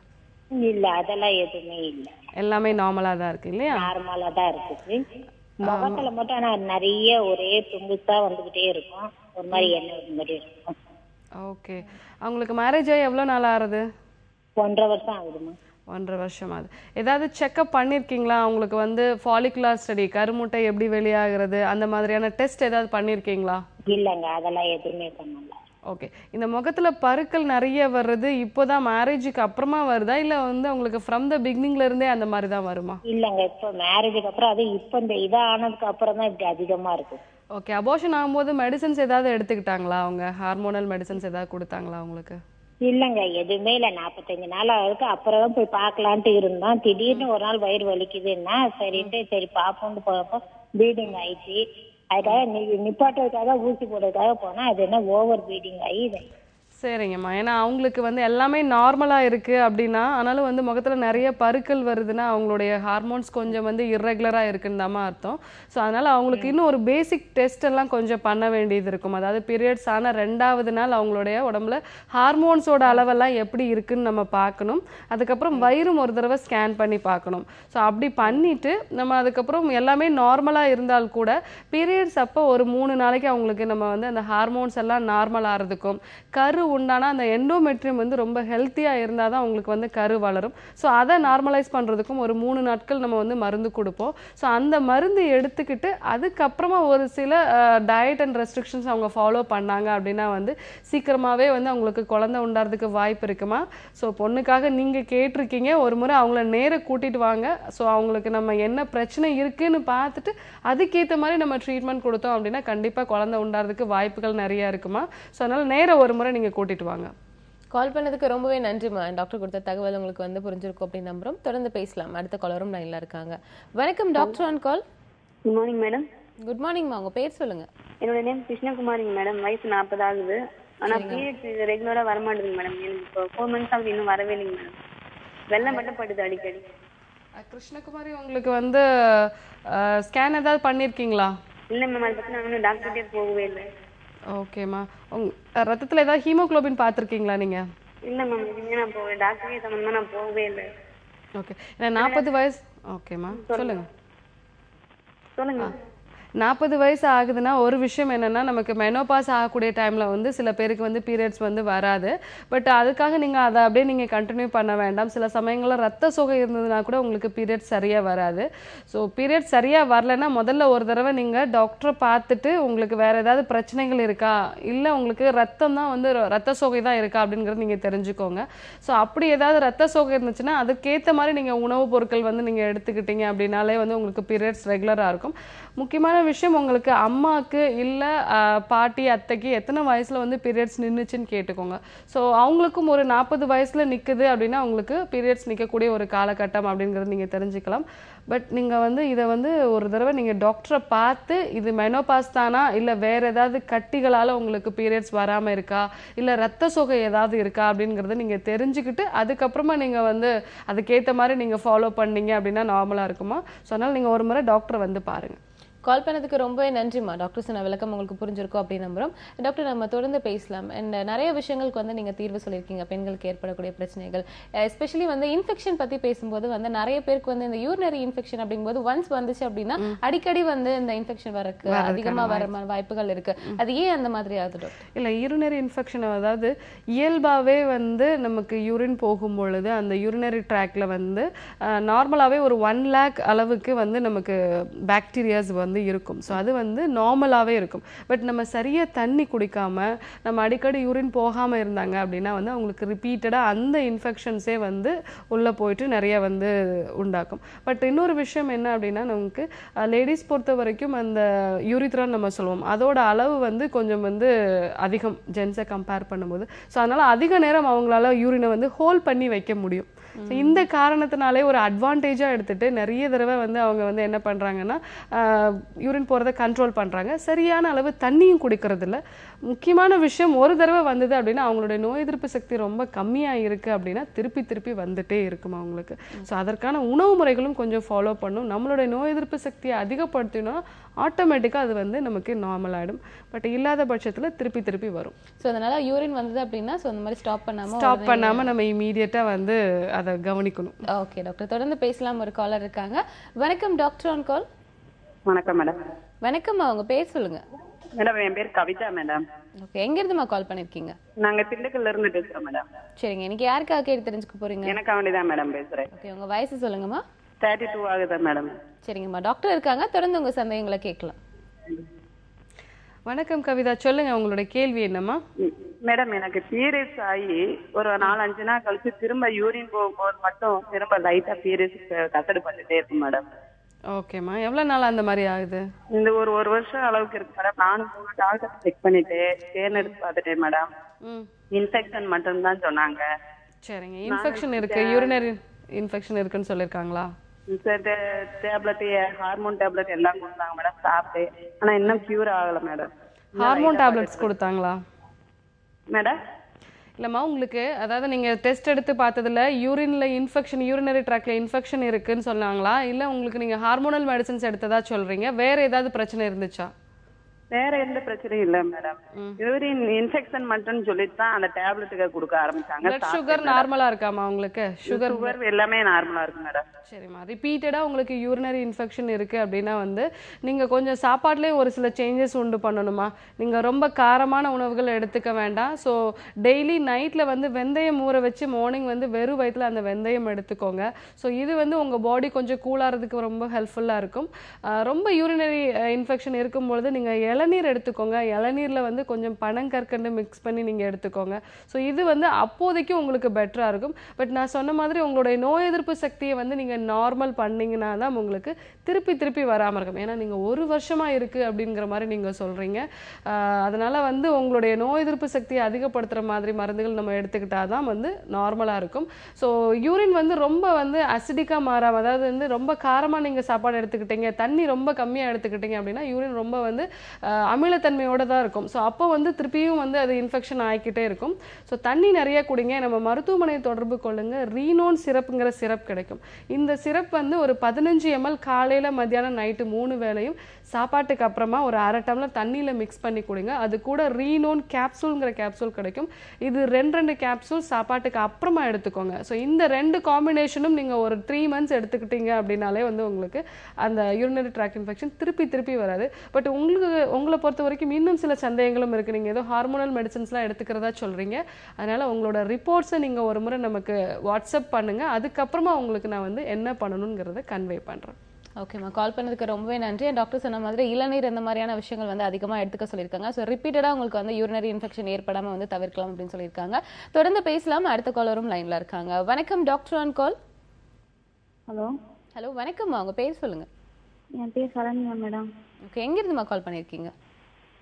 இல்ல, அதெல்லாம் எதுவுமே இல்ல. எல்லாமே நார்மலா தான் இருக்கு இல்லையா? நார்மலா தான் இருக்குது. முகத்துல மட்டும் ஆனா நிறைய ஒரே பிம்பிள்ஸா வந்துகிட்டே இருக்கும். ஒரு மாதிரி எண்ணெய் மாதிரி இருக்கும். ஓகே, அவங்களுக்கு மேரேஜ் ஆகி எவ்வளவு நாள் ஆகுது? 1.5 வருஷம் ஆகுதுமா. 1.5 வருஷம் ஆகுது. ஏதாவது செக்அப் பண்ணிருக்கீங்களா? அவங்களுக்கு வந்து ஃபாலிகுலர் ஸ்டடி, கருமுட்டை எப்படி வெளியாகிறது, அந்த மாதிரியான டெஸ்ட் ஏதாவது பண்ணிருக்கீங்களா? இல்லங்க, அதெல்லாம் எதுவுமே பண்ணல. ஓகே, இந்த முகத்துல பருக்கள் நிறைய வர்றது இப்போதான் மேரேஜுக்கு அப்புறமா வருதா, இல்ல வந்து உங்களுக்கு ஃப்ரம் த பிகினிங்ல இருந்தே அந்த மாதிரி தான் வருமா? இல்லங்க, இப்ப மேரேஜுக்கு அப்புறம், அது இப்ப இந்த இதானதுக்கு அப்புறம் தான் இப்படி அதிகமா இருக்கு. ஓகே, அபார்ஷன் ஆகும்போது மெடிசன்ஸ் ஏதாவது எடுத்துக்கிட்டாங்களா? அவங்க ஹார்மோனல் மெடிசன்ஸ் ஏதாவது கொடுத்தாங்களா உங்களுக்கு? இல்லங்க எதுவுமே இல்ல, 45 நாள் ஆகுது. அப்புறம் போய் பாக்கலான்ட்டு இருந்தோம். திடீர்னு ஒரு நாள் வயிறு வலிக்குதுன்னா சரிட்டு சரி பாப்போம்னு போறப்போ ப்ளீடிங் ஆயிடுச்சு. அதுக்காக நிப்பாட்டுறதுக்காக ஊசி போடுறதுக்காக போனா அது என்ன ஓவர் ப்ளீடிங் ஆகி சரிங்கம்மா. ஏன்னா அவங்களுக்கு வந்து எல்லாமே நார்மலாக இருக்குது அப்படின்னா, ஆனாலும் வந்து முகத்தில் நிறைய பருக்கள் வருதுன்னா அவங்களுடைய ஹார்மோன்ஸ் கொஞ்சம் வந்து இர்ரெகுலராக இருக்குன்னு தான் அர்த்தம். ஸோ அதனால் அவங்களுக்கு இன்னும் ஒரு பேசிக் டெஸ்ட் எல்லாம் கொஞ்சம் பண்ண வேண்டியது இருக்கும். அதாவது பீரியட்ஸ் ஆன 2வது நாள் அவங்களுடைய உடம்புல ஹார்மோன்ஸோட அளவெல்லாம் எப்படி இருக்குன்னு நம்ம பார்க்கணும். அதுக்கப்புறம் வயிறும் ஒரு தடவை ஸ்கேன் பண்ணி பார்க்கணும். ஸோ அப்படி பண்ணிவிட்டு நம்ம அதுக்கப்புறம் எல்லாமே நார்மலாக இருந்தால் கூட பீரியட்ஸ் அப்போ ஒரு 3 நாளைக்கு அவங்களுக்கு நம்ம வந்து அந்த ஹார்மோன்ஸ் எல்லாம் நார்மல் ஆகிறதுக்கும் கரு உண்டானா அந்த எண்டோமெட்ரியம் வந்து ரொம்ப ஹெல்த்தியாக இருந்தால் தான் உங்களுக்கு வந்து கரு வளரும். ஸோ அதை நார்மலைஸ் பண்ணுறதுக்கும் ஒரு 3 நாட்கள் நம்ம வந்து மருந்து கொடுப்போம். ஸோ அந்த மருந்து எடுத்துக்கிட்டு அதுக்கப்புறமா ஒரு சில டயட் அண்ட் ரெஸ்ட்ரிக்ஷன்ஸ் அவங்க ஃபாலோ பண்ணாங்க அப்படின்னா வந்து சீக்கிரமாகவே வந்து அவங்களுக்கு குழந்தை உண்டாகிறதுக்கு வாய்ப்பு இருக்குமா. ஸோ பொண்ணுக்காக நீங்கள் கேட்டிருக்கீங்க, ஒரு முறை அவங்கள நேர கூட்டிகிட்டு வாங்க. ஸோ அவங்களுக்கு நம்ம என்ன பிரச்சனை இருக்குன்னு பார்த்துட்டு அதுக்கேற்ற மாதிரி நம்ம ட்ரீட்மெண்ட் கொடுத்தோம் அப்படின்னா கண்டிப்பாக குழந்தை உண்டாகிறதுக்கு வாய்ப்புகள் நிறையா இருக்குமா. ஸோ அதனால் நேர ஒரு முறை நீங்கள் கூட்டிட்டு வாங்க. கால் பண்ணதுக்கு ரொம்பவே நன்றிமா. டாக்டர் கொடுத்த தகவல் உங்களுக்கு வந்து புரிஞ்சிருக்கும் அப்படின்னு நம்புறோம். தொடர்ந்து பேசலாம். அடுத்த காலரும் லைன்ல இருக்காங்க. வணக்கம் doctor on call. Good morning madam. Good மார்னிங்மா. உங்க பேர் சொல்லுங்க. என்னோட நேம் கிருஷ்ணகுமாரிங்க மேடம். வயசு 40 ஆகுது. ஆனா பீரியட்ஸ் ரெகுலரா வர மாட்டேங்குது மேடம். எனக்கு இப்போ 4 months ஆகுது, இன்னும் வரவே இல்லைங்க மேடம். வெள்ளம் மட்டும் படுது அடிக்கடி. கிருஷ்ணகுமாரி, உங்களுக்கு வந்து ஸ்கேன் ஏதாவது பண்ணியிருக்கீங்களா? இல்லை மேம், அதை பற்றி நான் டாக்டர்கிட்டே போகவே இல்லை. ஓகேம்மா. ரத்தத்தில் ஏதாவது ஹீமோகுளோபின் பார்த்துருக்கீங்களா நீங்கள்? இல்லை மேம், எதுவுமே நான் டாக்டரே சம்மந்தமாக நான் போகவே இல்லை. ஓகே. ஏன்னா 40 வயசு. ஓகேம்மா, சொல்லுங்கள். சொல்லுங்க. 40 வயசு ஆகுதுன்னா ஒரு விஷயம் என்னென்னா, நமக்கு மெனோபாஸ் ஆகக்கூடிய டைமில் வந்து சில பேருக்கு வந்து பீரியட்ஸ் வந்து வராது. பட் அதுக்காக நீங்கள் அதை அப்படியே நீங்கள் கண்டினியூ பண்ண வேண்டாம். சில சமயங்களில் ரத்த சோகை இருந்ததுன்னா கூட உங்களுக்கு பீரியட்ஸ் சரியாக வராது. ஸோ பீரியட்ஸ் சரியாக வரலைன்னா முதல்ல ஒரு தடவை நீங்கள் டாக்டரை பார்த்துட்டு உங்களுக்கு வேறு ஏதாவது பிரச்சனைகள் இருக்கா, இல்லை உங்களுக்கு ரத்தம் தான் வந்து ரத்த சோகை தான் இருக்கா அப்படிங்கிறது நீங்கள் தெரிஞ்சுக்கோங்க. ஸோ அப்படி ஏதாவது ரத்த சோகை இருந்துச்சுன்னா அதுக்கேற்ற மாதிரி நீங்கள் உணவுப் பொருட்கள் வந்து நீங்கள் எடுத்துக்கிட்டீங்க அப்படின்னாலே வந்து உங்களுக்கு பீரியட்ஸ் ரெகுலராக இருக்கும். முக்கியமான விஷயம், உங்களுக்கு அம்மாவுக்கு இல்லை பாட்டி அத்தைக்கு எத்தனை வயசில் வந்து பீரியட்ஸ் நின்றுச்சுன்னு கேட்டுக்கோங்க. ஸோ அவங்களுக்கும் ஒரு 40 வயசில் நிற்குது அப்படின்னா அவங்களுக்கு பீரியட்ஸ் நிற்கக்கூடிய ஒரு காலகட்டம் அப்படிங்கிறது நீங்கள் தெரிஞ்சுக்கலாம். பட் நீங்கள் வந்து இதை வந்து ஒரு தடவை நீங்கள் டாக்டரை பார்த்து இது மெனோபாஸ் தானா, இல்லை வேறு ஏதாவது கட்டிகளால் உங்களுக்கு பீரியட்ஸ் வராமல் இருக்கா, இல்லை ரத்த சோகை ஏதாவது இருக்கா அப்படிங்கிறத நீங்கள் தெரிஞ்சுக்கிட்டு அதுக்கப்புறமா நீங்கள் வந்து அதுக்கேற்ற மாதிரி நீங்கள் ஃபாலோ பண்ணீங்க அப்படின்னா நார்மலாக இருக்குமா. ஸோ அதனால் நீங்கள் ஒரு முறை டாக்டரை வந்து பாருங்கள். கால் பண்ணதுக்கு ரொம்பவே நன்றிமா. டாக்டர் சொன்ன விளக்கம் உங்களுக்கு புரிஞ்சிருக்கும் அப்படின்னு நம்புறோம். டாக்டர், நம்ம தொடர்ந்து பேசலாம். அண்ட் நிறைய விஷயங்களுக்கு வந்து நீங்க தீர்வு சொல்லியிருக்கீங்க பெண்களுக்கு ஏற்படக்கூடிய பிரச்சனைகள். எஸ்பெஷலி வந்து இன்ஃபெக்ஷன் பத்தி பேசும்போது வந்து நிறைய பேருக்கு வந்து இந்த யூரினரி இன்ஃபெக்ஷன் அப்படிங்கும்போது ஒன்ஸ் வந்துச்சு அப்படின்னா அடிக்கடி வந்து இந்த இன்ஃபெக்ஷன் வரக்கு அதிகமா வர வாய்ப்புகள் இருக்கு. அது ஏன் அந்த மாதிரி ஆகுது டாக்டர்? இல்லை, யூரினரி இன்ஃபெக்ஷன் அதாவது இயல்பாகவே வந்து நமக்கு யூரின் போகும் பொழுது அந்த யூரினரி ட்ராக்ல வந்து நார்மலாகவே ஒரு 1 lakh அளவுக்கு வந்து நமக்கு பாக்டீரியாஸ் வந்து இருக்கும். ஸோ அது வந்து நார்மலாகவே இருக்கும். பட் நம்ம சரியாக தண்ணி குடிக்காமல் நம்ம அடிக்கடி யூரின் போகாமல் இருந்தாங்க அப்படின்னா வந்து அவங்களுக்கு ரிப்பீட்டடாக அந்த இன்ஃபெக்ஷன்ஸே வந்து உள்ளே போயிட்டு நிறைய வந்து உண்டாக்கும். பட் இன்னொரு விஷயம் என்ன அப்படின்னா, நமக்கு லேடிஸ் பொறுத்த வரைக்கும் அந்த யூரித்ரான்னு நம்ம சொல்லுவோம், அதோட அளவு வந்து கொஞ்சம் வந்து அதிகம் ஜென்ஸை கம்பேர் பண்ணும்போது. ஸோ அதனால் அதிக நேரம் அவங்களால யூரினை வந்து ஹோல்ட் பண்ணி வைக்க முடியும். ஸோ இந்த காரணத்தினாலே ஒரு அட்வான்டேஜாக எடுத்துகிட்டு நிறைய தடவை வந்து அவங்க வந்து என்ன பண்ணுறாங்கன்னா யூரின் போகிறத கண்ட்ரோல் பண்ணுறாங்க. சரியான அளவு தண்ணியும் குடிக்கிறது இல்லை. முக்கியமான விஷயம், ஒரு தடவை வந்தது அப்படின்னா அவங்களுடைய நோய் எதிர்ப்பு சக்தி ரொம்ப கம்மியாக இருக்குது அப்படின்னா திருப்பி திருப்பி வந்துட்டே இருக்கும் அவங்களுக்கு. ஸோ அதற்கான உணவு முறைகளும் கொஞ்சம் ஃபாலோ பண்ணும். நம்மளுடைய நோய் எதிர்ப்பு சக்தியை அதிகப்படுத்தினா ஆட்டோமேட்டிக்காக அது வந்து நமக்கு நார்மல் ஆகிடும். பட் இல்லாத பட்சத்தில் திருப்பி திருப்பி வரும். ஸோ அதனால யூரின் வந்தது அப்படின்னா ஸோ அந்த மாதிரி ஸ்டாப் பண்ணாமல் நம்ம இமீடியட்டாக வந்து அதை கவனிக்கணும். ஓகே டாக்டர், தொடர்ந்து பேசலாம். ஒரு காலர் இருக்காங்க. வணக்கம் டாக்டர் ஆன் கால். வணக்கம் மேடம். வணக்கம்மா, உங்க பேர் சொல்லுங்க. மேடம், என் பேர் கவிதா மேடம். ஓகே, எங்க இருந்துமா கால் பண்ணிருக்கீங்க? நாங்க திண்டுக்கல்ல இருந்து பேசுறோம் மேடம். சரிங்க, இன்னைக்கு யாருக்காக கேட்டு தெரிஞ்சுக்க போறீங்க? எனக்கு வேண்டிதான் மேடம் பேசுறேன். ஓகே, உங்க வயசு சொல்லுங்கம்மா. 32 ஆகுதா மேடம். சரிங்கம்மா, டாக்டர் இருக்காங்க, தொடர்ந்து உங்க சந்தேகங்களை கேட்கலாம். வணக்கம் கவிதா, சொல்லுங்க உங்களோட கேள்வி என்னம்மா? மேடம், எனக்கு பீரியட்ஸ் ஆகி ஒரு 4-5 நாள் கழிச்சு திரும்ப யூரின் போகும்போது மட்டும் திரும்ப லைட்டா பீரியட்ஸ் கசடு பண்ணிட்டே இருக்கும் மேடம். ஓகேம்மா, எவ்வளவு நாள் அந்த மாதிரி ஆகுது? இந்த ஒரு வருஷம் அளவுக்கு இருக்கு மேடம். நானும் டாக்டர் செக் பண்ணிட்டு ஸ்கேன் எடுத்து பார்த்துட்டேன் மேடம். இன்ஃபெக்ஷன் மட்டும் தான் சொன்னாங்க. சரிங்க, இன்ஃபெக்ஷன் இருக்கு, யூரினரி இன்ஃபெக்ஷன் இருக்குன்னு சொல்லிருக்காங்களா? டேப்லெட், ஹார்மோன் டேப்லெட் எல்லாம் கொடுத்தாங்க மேடம், சாப்பிட்டு. ஆனா இன்னும் கியூர் ஆகல மேடம். ஹார்மோன் டேப்லெட்ஸ் கொடுத்தாங்களா மேடம்? இல்லம்மா, உங்களுக்கு அதாவது நீங்க டெஸ்ட் எடுத்து பார்த்ததுல யூரின்ல இன்ஃபெக்ஷன், யூரினரி ட்ராக்ல இன்ஃபெக்ஷன் இருக்குன்னு சொன்னாங்களா, இல்ல உங்களுக்கு நீங்க ஹார்மோனல் மெடிசன்ஸ் எடுத்ததா சொல்றீங்க, வேற ஏதாவது பிரச்சனை இருந்துச்சா? வேற எந்த பிரச்சனையும் இல்ல மேடம். யூரின் இன்ஃபெக்ஷன் மட்டும் சொல்லிட்டு தான் அந்த டேப்லெட்டுக்கு கொடுக்க ஆரம்பிச்சாங்க. பிளட் சுகர் நார்மலா இருக்காமா உங்களுக்கு? சுகர் எல்லாமே நார்மலா இருக்கு மேடம். சரிம்மா, ரிப்பீட்டடா உங்களுக்கு யூரினரி இன்ஃபெக்ஷன் இருக்கு அப்படின்னா வந்து நீங்க கொஞ்சம் சாப்பாட்டுலயே ஒரு சில சேஞ்சஸ் உண்டு பண்ணணுமா. நீங்க ரொம்ப காரமான உணவுகள் எடுத்துக்க வேண்டாம். ஸோ டெய்லி நைட்ல வந்து வெந்தயம் ஊற வச்சு மார்னிங் வந்து வெறும் வயிற்றுல அந்த வெந்தயம் எடுத்துக்கோங்க. ஸோ இது வந்து உங்க பாடி கொஞ்சம் கூலாகிறதுக்கு ரொம்ப ஹெல்ப்ஃபுல்லா இருக்கும். ரொம்ப யூரினரி இன்ஃபெக்ஷன் இருக்கும்பொழுது நீங்க இளநீர் எடுத்துக்கோங்க. இளநீர்ல வந்து கொஞ்சம் பனங்கற்கண்டு மிக்ஸ் பண்ணி நீங்க எடுத்துக்கோங்க. ஸோ இது வந்து அப்போதைக்கு உங்களுக்கு பெட்டரா இருக்கும். பட் நான் சொன்ன மாதிரி உங்களுடைய நோய் எதிர்ப்பு சக்தியை வந்து நீங்க நார்மல் பண்ணீங்கன்னா தான் உங்களுக்கு திருப்பி வராம இருக்கும். ஏன்னா நீங்க ஒரு வருஷமா இருக்கு அப்படிங்கிற மாதிரி நீங்க சொல்றீங்க. அதனால வந்து உங்களுடைய நோய் எதிர்ப்பு சக்தியை அதிகப்படுத்துற மாதிரி மருந்துகள் நம்ம எடுத்துக்கிட்டாதான் வந்து நார்மலா இருக்கும். ஸோ யூரின் வந்து ரொம்ப வந்து அசிடிக்கா மாறாம, அதாவது வந்து ரொம்ப காரமா நீங்க சாப்பாடு எடுத்துக்கிட்டீங்க, தண்ணி ரொம்ப கம்மியா எடுத்துக்கிட்டீங்க அப்படின்னா யூரின் ரொம்ப வந்து அமிலத்தன்மையோட தான் இருக்கும். ஸோ அப்போ வந்து திருப்பியும் வந்து அது இன்ஃபெக்ஷன் ஆகிக்கிட்டே இருக்கும். ஸோ தண்ணி நிறைய குடிங்க. நம்ம மருத்துவமனையை தொடர்பு கொள்ளுங்க. ரீனோன் சிரப்புங்கிற சிரப் கிடைக்கும். இந்த சிரப் வந்து ஒரு 15 ml காலையில மத்தியானம் நைட்டு 3 வேளையும் சாப்பாட்டுக்கு அப்புறமா ஒரு அரை டம்ளர் தண்ணியில மிக்ஸ் பண்ணி குடிங்க. அது கூட ரீனோன் கேப்சூல்ங்கிற கேப்சூல் கிடைக்கும். இது 2 கேப்சூல் சாப்பாட்டுக்கு அப்புறமா எடுத்துக்கோங்க. ஸோ இந்த 2 காம்பினேஷனும் நீங்க ஒரு 3 months எடுத்துக்கிட்டீங்க அப்படின்னாலே வந்து உங்களுக்கு அந்த யூரினரி ட்ராக் இன்ஃபெக்ஷன் திருப்பி வராது. பட் உங்களை பொறுத்த வரைக்கும் இன்னும் சில சந்தேகங்களும் இருக்கு. நீங்க ஏதோ ஹார்மோனல் மெடிசன்ஸ்லாம் எடுத்துக்கிறதா சொல்றீங்க. அதனால உங்களோட ரிப்போர்ட்ஸை நீங்க ஒரு முறை நமக்கு வாட்ஸ்அப் பண்ணுங்க. அதுக்கப்புறமா உங்களுக்கு நான் வந்து என்ன பண்ணணுங்கிறத கன்வே பண்றேன். ஓகேம்மா, கால் பண்ணதுக்கு ரொம்பவே நன்றி. டாக்டர் சொன்ன மாதிரி இளநீர் இந்த மாதிரியான விஷயங்கள் வந்து அதிகமாக எடுத்துக்க சொல்லியிருக்காங்க. ஸோ ரிப்பீட்டடாக உங்களுக்கு வந்து யூரினரி இன்ஃபெக்ஷன் ஏற்படாமல் வந்து தவிர்க்கலாம் அப்படின்னு சொல்லியிருக்காங்க. தொடர்ந்து பேசலாம். அடுத்த காலரும் லைன்ல இருக்காங்க. வணக்கம், டாக்டர் ஆன் கால். ஹலோ வணக்கம்மா, உங்க பேர் சொல்லுங்க. என் பேர் சரண்யா மேடம். ஓகே, எங்கிருந்துமா கால் பண்ணியிருக்கீங்க?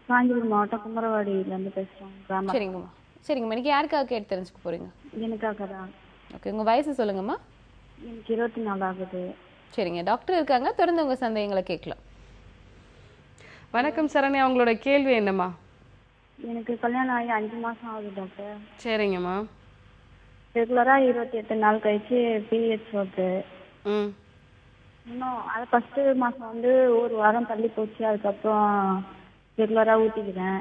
காஞ்சிபுரம் மாவட்டம் குமரவாடியிலேருந்து பேசுகிறோம். சரிங்கம்மா, இன்னைக்கு யாருக்காக கேட்டு தெரிஞ்சுக்க போறீங்க? எனக்காக தான். ஓகே, உங்க வயசு சொல்லுங்கம்மா. எனக்கு 24 ஆகுது. சரிங்க, டாக்டர் இருக்காங்க, தொடர்ந்து உங்க சந்தேகங்களை கேட்கலாம். வணக்கம் சரண்யா, உங்களோட கேள்வி என்னம்மா? எனக்கு கல்யாணம் ஆகி 5 மாசம் ஆகுது டாக்டர். சரிங்கம்மா. ரெகுலரா 28 நாள் கழிச்சு பீரியட்ஸ் வருது. இன்னும் அது ஃபர்ஸ்ட் மாசம் வந்து ஒரு வாரம் தள்ளி போச்சு. அதுக்கப்புறம் ரெகுலரா ஊத்திக்கிறேன்.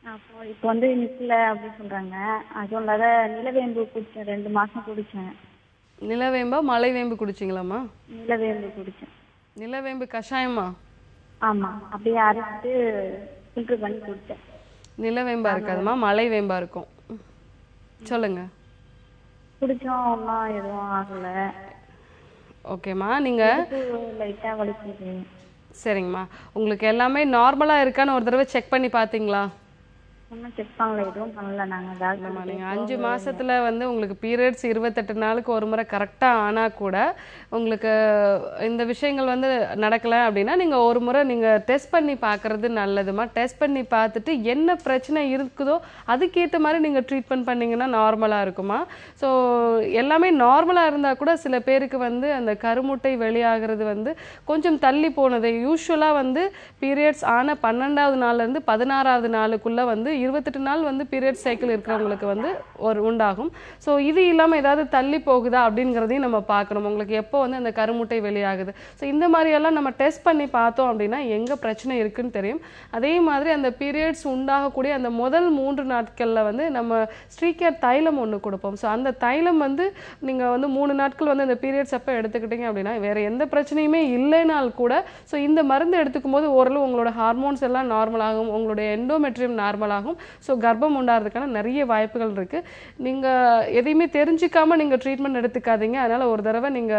அப்போ இப்போ வந்து நிக்கல அப்படின்னு சொல்றாங்க. அதுவும் இல்லாத நிலவேம்பு குடிச்சேன், 2 மாசம் குடிச்சேன். நிலவேம்பா மலைவேம்பு குடிச்சிங்களாம்மா? நிலவேம்பு குடிச்சேன். நிலவேம்பு கஷாயமா? ஆமா, அப்படியே அரைச்சிட்டு ஃபில்டர் பண்ணி குடிச்சேன். நிலவேம்பா இருக்காதுமா, மலைவேம்பா இருக்கும். சொல்லுங்க. குடிச்சோம், ஒன்றும் எதுவும் ஆகல. ஓகேம்மா, நீங்க லைட்டா வலிக்குது. சரிங்கம்மா, உங்களுக்கு எல்லாமே நார்மலா இருக்கான்னு ஒரு தடவை செக் பண்ணி பாத்தீங்களா? செக் பண்ணல, எதுவும் பண்ணல. நீங்க 5 மாசத்துல வந்து உங்களுக்கு பீரியட்ஸ் 28 நாளுக்கு ஒரு முறை கரெக்டா ஆனா கூட உங்களுக்கு இந்த விஷயங்கள் வந்து நடக்கல அப்படின்னா நீங்க ஒரு முறை நீங்க டெஸ்ட் பண்ணி பாக்குறது நல்லதுமா. டெஸ்ட் பண்ணி பார்த்துட்டு என்ன பிரச்சனை இருக்குதோ அதுக்கேற்ற மாதிரி நீங்க ட்ரீட்மெண்ட் பண்ணீங்கன்னா நார்மலா இருக்குமா. ஸோ எல்லாமே நார்மலா இருந்தா கூட சில பேருக்கு வந்து அந்த கருமுட்டை வெளியாகிறது வந்து கொஞ்சம் தள்ளி போனது. யூஸ்வலா வந்து பீரியட்ஸ் ஆன 12வது நாள்ல இருந்து 16வது நாளுக்குள்ள வந்து 28 நாள் வந்து பீரியட் சைக்கிள் இருக்கிறவங்களுக்கு வந்து ஒரு உண்டாகும். ஸோ இது இல்லாமல் ஏதாவது தள்ளி போகுதா அப்படிங்கிறதையும் நம்ம பார்க்கணும். உங்களுக்கு எப்போ வந்து அந்த கருமுட்டை வெளியாகுது. ஸோ இந்த மாதிரியெல்லாம் நம்ம டெஸ்ட் பண்ணி பார்த்தோம் அப்படின்னா எங்கே பிரச்சனை இருக்குன்னு தெரியும். அதே மாதிரி அந்த பீரியட்ஸ் உண்டாகக்கூடிய அந்த முதல் 3 நாட்களில் வந்து நம்ம ஸ்ட்ரீக்கேர் தைலம் ஒன்று கொடுப்போம். ஸோ அந்த தைலம் வந்து நீங்கள் வந்து 3 நாட்கள் வந்து அந்த பீரியட்ஸ் அப்போ எடுத்துக்கிட்டீங்க அப்படின்னா வேறு எந்த பிரச்சனையுமே இல்லைனால் கூட ஸோ இந்த மருந்து எடுத்துக்கும் போது ஓரளவு உங்களோட ஹார்மோன்ஸ் எல்லாம் நார்மல் ஆகும், உங்களுடைய எண்டோமெட்ரியம் நார்மல் ஆகும். ஸோ கர்ப்பம் உண்டாகிறதுக்கான நிறைய வாய்ப்புகள் இருக்கு. நீங்க எதையுமே தெரிஞ்சுக்காம நீங்க ட்ரீட்மெண்ட் எடுத்துக்காதீங்க. அதனால ஒரு தடவை நீங்க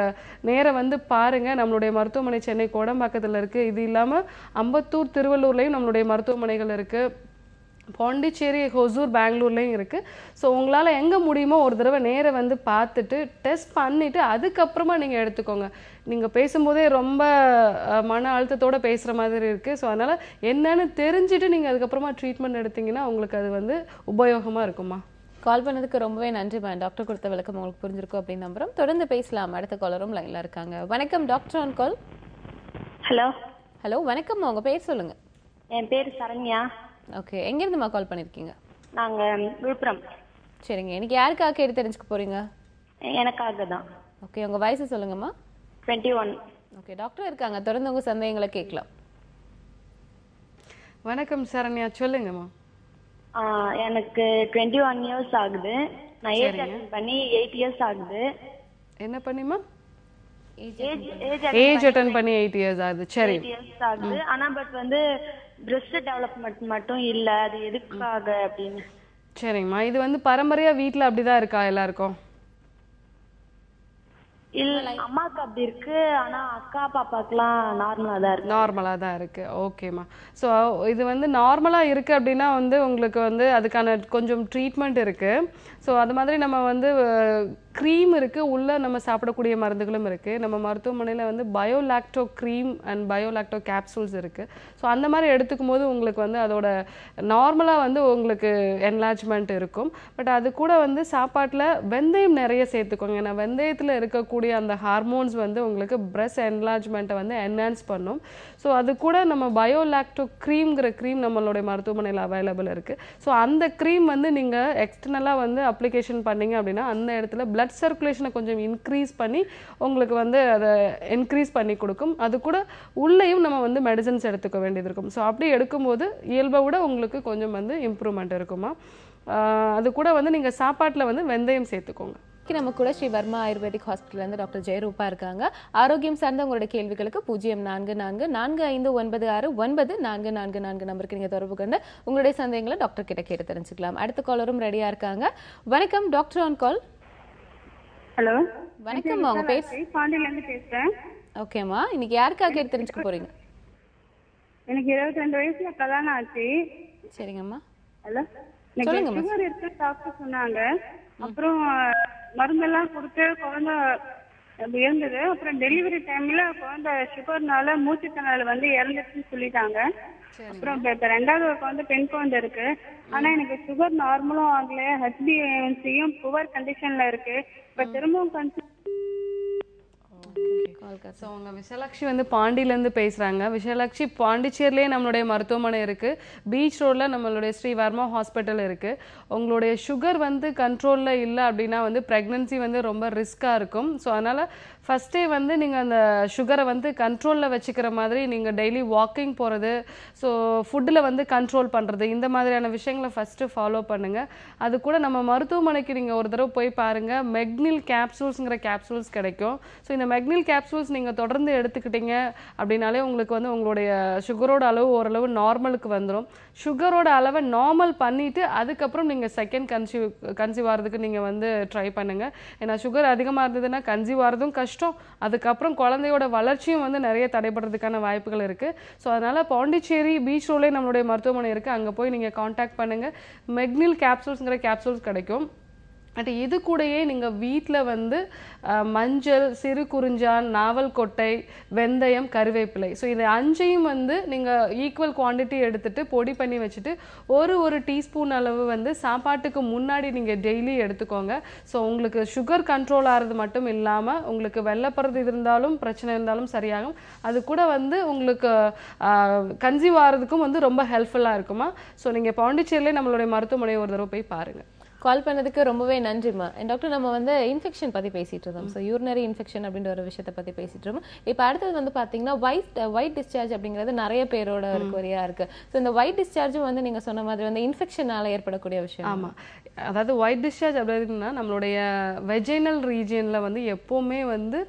நேர வந்து பாருங்க. நம்மளுடைய மருத்துவமனை சென்னை கோடம்பாக்கத்தில் இருக்கு. இது இல்லாம அம்பத்தூர், திருவள்ளூர்லயும் நம்மளுடைய மருத்துவமனைகள் இருக்கு. பாண்டிச்சேரி, ஹொசூர், பெங்களூர்லேயும் இருக்குது. ஸோ உங்களால் எங்கே முடியுமோ ஒரு தடவை நேர வந்து பார்த்துட்டு டெஸ்ட் பண்ணிவிட்டு அதுக்கப்புறமா நீங்கள் எடுத்துக்கோங்க. நீங்கள் பேசும்போதே ரொம்ப மன அழுத்தத்தோடு பேசுகிற மாதிரி இருக்குது. ஸோ அதனால் என்னன்னு தெரிஞ்சுட்டு நீங்கள் அதுக்கப்புறமா ட்ரீட்மெண்ட் எடுத்தீங்கன்னா உங்களுக்கு அது வந்து உபயோகமாக இருக்குமா. கால் பண்ணதுக்கு ரொம்பவே நன்றி மேம். டாக்டர் கொடுத்த விளக்கம் உங்களுக்கு புரிஞ்சிருக்கும் அப்படின்னு நம்புறோம். தொடர்ந்து பேசலாம். அடுத்த காலரும் லைன்ல இருக்காங்க. வணக்கம் doctor on call. Hello. Hello வணக்கம், உங்க பேர் சொல்லுங்க. என் பேர் சரண்யா. ஓகே, எங்க இருந்துமா கால் பண்ணிருக்கீங்க? நாங்க விழுப்புரம். சரிங்க, இன்னைக்கு யாருக்காக கேட்டு தெரிஞ்சுக்க போறீங்க? எனக்காக தான். ஓகே, உங்க வயசு சொல்லுங்கம்மா. 21. ஓகே, டாக்டர் இருக்காங்க, தொடர்ந்து உங்க சந்தேகங்களை கேட்கலாம். வணக்கம் சரண்யா, சொல்லுங்கம்மா. எனக்கு 21 இயர்ஸ் ஆகுது. நான் ஏஜ் அட்டெண்ட் பண்ணி 8 இயர்ஸ் ஆகுது. என்ன பண்ணிமா? ஏஜ் அட்டெண்ட் பண்ணி 8 இயர்ஸ் ஆகுது. சரி, 8 இயர்ஸ் ஆகுது. ஆனா பட் வந்து பிரஸ்ட் டெவலப்மெண்ட் மட்டும் இல்ல. அது எதுக்காக அப்படின்னு? சரிங்கம்மா, இது வந்து பரம்பரையா வீட்ல அப்படிதான் இருக்கா எல்லாருக்கும்? இல்ல, அம்மாக்கு அப்படி இருக்கு. ஆனா அக்கா பாப்பாக்குலாம் நார்மலா தான் இருக்கு. ஓகேம்மா. ஸோ இது வந்து நார்மலா இருக்கு அப்படின்னா வந்து உங்களுக்கு வந்து அதுக்கான கொஞ்சம் ட்ரீட்மெண்ட் இருக்கு. ஸோ அது மாதிரி நம்ம வந்து க்ரீம் இருக்கு, உள்ள நம்ம சாப்பிடக்கூடிய மருந்துகளும் இருக்கு. நம்ம மருத்துவமனையில் வந்து பயோலாக்டோ க்ரீம் அண்ட் பயோலாக்டோ கேப்சூல்ஸ் இருக்கு. ஸோ அந்த மாதிரி எடுத்துக்கும் போது உங்களுக்கு வந்து அதோட நார்மலாக வந்து உங்களுக்கு என்லார்ஜ்மெண்ட் இருக்கும். பட் அது கூட வந்து சாப்பாட்டில் வெந்தயம் நிறைய சேர்த்துக்கோங்க. ஏன்னா வெந்தயத்தில் இருக்கக்கூடிய அந்த ஹார்மோன்ஸ் வந்து உங்களுக்கு பிரெஸ்ட் என்லார்ஜ்மெண்ட்டை வந்து என்ஹான்ஸ் பண்ணும். ஸோ அது கூட நம்ம பயோலாக்டோ க்ரீம்ங்கிற க்ரீம் நம்மளுடைய மருத்துவமனையில் அவைலபிள் இருக்குது. ஸோ அந்த க்ரீம் வந்து நீங்கள் எக்ஸ்டர்னலாக வந்து அப்ளிகேஷன் பண்ணிங்க அப்படின்னா அந்த இடத்துல பிளட் சர்க்குலேஷனை கொஞ்சம் இன்க்ரீஸ் பண்ணி உங்களுக்கு வந்து அதை இன்க்ரீஸ் பண்ணி கொடுக்கும். அது கூட உள்ளேயும் நம்ம வந்து மெடிசன்ஸ் எடுத்துக்க வேண்டியது இருக்கும். ஸோ அப்படி எடுக்கும்போது இயல்பை விட உங்களுக்கு கொஞ்சம் வந்து இம்ப்ரூவ்மெண்ட் இருக்குமா. அது கூட வந்து நீங்கள் சாப்பாட்டில் வந்து வெந்தயம் சேர்த்துக்கோங்க. நம்ம கூட ஸ்ரீ வர்மா ஆயுர்வேதிக் ஹாஸ்பிட்டல் இருந்து டாக்டர் ஜெயரூபா இருக்காங்க. ஆரோக்கியம் சார்ந்த உங்களோட கேள்விகளுக்கு 0444459444 நம்பருக்கு நீங்க தொடர்பு கொண்டு உங்களுடைய சந்தேகங்களை டாக்டர் கிட்ட கேட்டு தெரிஞ்சுக்கலாம். அடுத்த காலரும் ரெடியா இருக்காங்க. வணக்கம், டாக்டர் ஆன் கால். ஹலோ வணக்கம், உங்க பேர்? பாண்டியில இருந்து பேசுறேன். ஓகேம்மா, இன்னைக்கு யாருக்காக கேட்டு தெரிஞ்சுக்க போறீங்க? எனக்கு 22 வயசுல கல்யாணம் ஆச்சு. சரிங்கம்மா. ஹலோ, எனக்கு சுகர் இருக்கு டாக்டர் சொன்னாங்க. அப்புறம் மருந்தெல்லாம் கொடுத்து குழந்தை இருந்தது. அப்புறம் டெலிவரி டைம்ல குழந்தை சுகர்னால மூச்சு திணறல் வந்து இறந்துச்சுன்னு சொல்லிட்டாங்க. அப்புறம் இப்ப ரெண்டாவது ஒரு குழந்தை பெண் குழந்தை இருக்கு. ஆனா எனக்கு சுகர் நார்மலும் ஆகல, HbA1c-யும் புவர் கண்டிஷன்ல இருக்கு. இப்ப திரும்பவும் ஸோ அவங்க விஷாலாட்சி வந்து பாண்டியிலேருந்து பேசுகிறாங்க. விஷாலாட்சி, பாண்டிச்சேரியிலே நம்மளுடைய மருத்துவமனை இருக்குது. பீச் ரோடில் நம்மளுடைய ஸ்ரீ வர்மா ஹாஸ்பிட்டல் இருக்குது. உங்களுடைய சுகர் வந்து கண்ட்ரோலில் இல்லை அப்படின்னா வந்து ப்ரெக்னன்சி வந்து ரொம்ப ரிஸ்க்காக இருக்கும். ஸோ அதனால் ஃபஸ்ட்டே வந்து நீங்கள் அந்த சுகரை வந்து கண்ட்ரோலில் வச்சுக்கிற மாதிரி நீங்கள் டெய்லி வாக்கிங் போகிறது, ஸோ ஃபுட்டில் வந்து கண்ட்ரோல் பண்ணுறது, இந்த மாதிரியான விஷயங்களை ஃபஸ்ட்டு ஃபாலோ பண்ணுங்கள். அது கூட நம்ம மருத்துவமனைக்கு நீங்கள் ஒரு தடவை போய் பாருங்கள். மெக்னில் கேப்சூல்ஸுங்கிற கேப்சூல்ஸ் கிடைக்கும். ஸோ இந்த மெக்னில் கேப்சூல்ஸ் நீங்கள் தொடர்ந்து எடுத்துக்கிட்டீங்க அப்படின்னாலே உங்களுக்கு வந்து உங்களுடைய சுகரோட அளவு ஓரளவு நார்மலுக்கு வந்துடும். சுகரோட அளவை நார்மல் பண்ணிவிட்டு அதுக்கப்புறம் நீங்கள் செகண்ட் கன்சீவ் ஆகிறதுக்கு நீங்கள் வந்து ட்ரை பண்ணுங்கள். ஏன்னா சுகர் அதிகமாக இருந்ததுன்னா கன்சீவ் ஆகிறதும் கஷ்டம், அதுக்கப்புறம் குழந்தையோட வளர்ச்சியும் வந்து நிறைய தடைபடுறதுக்கான வாய்ப்புகள் இருக்குது. ஸோ அதனால் பாண்டிச்சேரி பீச் ரோட்லேயே நம்மளுடைய மருத்துவமனை இருக்குது. அங்கே போய் நீங்கள் காண்டாக்ட் பண்ணுங்கள். மெக்னில் கேப்சூல்ஸுங்கிற கேப்சூல்ஸ் கிடைக்கும். பட் இது கூடயே நீங்கள் வீட்டில் வந்து மஞ்சள், சிறு குறிஞ்சான், நாவல் கொட்டை, வெந்தயம், கருவேப்பிலை, ஸோ இது 5ஐயும் வந்து நீங்கள் ஈக்குவல் குவான்டிட்டி எடுத்துகிட்டு பொடி பண்ணி வச்சுட்டு ஒரு டீஸ்பூன் அளவு வந்து சாப்பாட்டுக்கு முன்னாடி நீங்கள் டெய்லி எடுத்துக்கோங்க. ஸோ உங்களுக்கு சுகர் கண்ட்ரோல் ஆகிறது மட்டும் இல்லாமல் உங்களுக்கு வெள்ளைப்படுறது இருந்தாலும் பிரச்சனை இருந்தாலும் சரியாகும். அது கூட வந்து உங்களுக்கு கன்சீவ் ஆகிறதுக்கும் வந்து ரொம்ப ஹெல்ப்ஃபுல்லாக இருக்குமா. ஸோ நீங்கள் பாண்டிச்சேரியிலே நம்மளுடைய மருத்துவமனையை ஒரு தடவை போய் பாருங்கள். கால் பண்ணதுக்கு ரொம்பவே நன்றிமா. டாக்டர், நம்ம வந்து இன்ஃபெக்ஷன் பற்றி பேசிட்டு இருந்தோம். ஸோ யூரினரி இன்ஃபெக்ஷன் அப்படின்ற ஒரு விஷயத்தை பற்றி பேசிட்டு இருக்கோம். இப்போ அடுத்தது வந்து பார்த்தீங்கன்னா ஒயிட் டிஸ்சார்ஜ் அப்படிங்கிறது நிறைய பேரோட வரியா இருக்கு. ஸோ இந்த ஒயிட் டிஸ்சார்ஜும் வந்து நீங்கள் சொன்ன மாதிரி வந்து இன்ஃபெக்ஷனால ஏற்படக்கூடிய விஷயம். ஆமாம், அதாவது ஒயிட் டிஸ்சார்ஜ் அப்படின்னா நம்மளுடைய வெஜைனல் ரீஜியனில் வந்து எப்போவுமே வந்து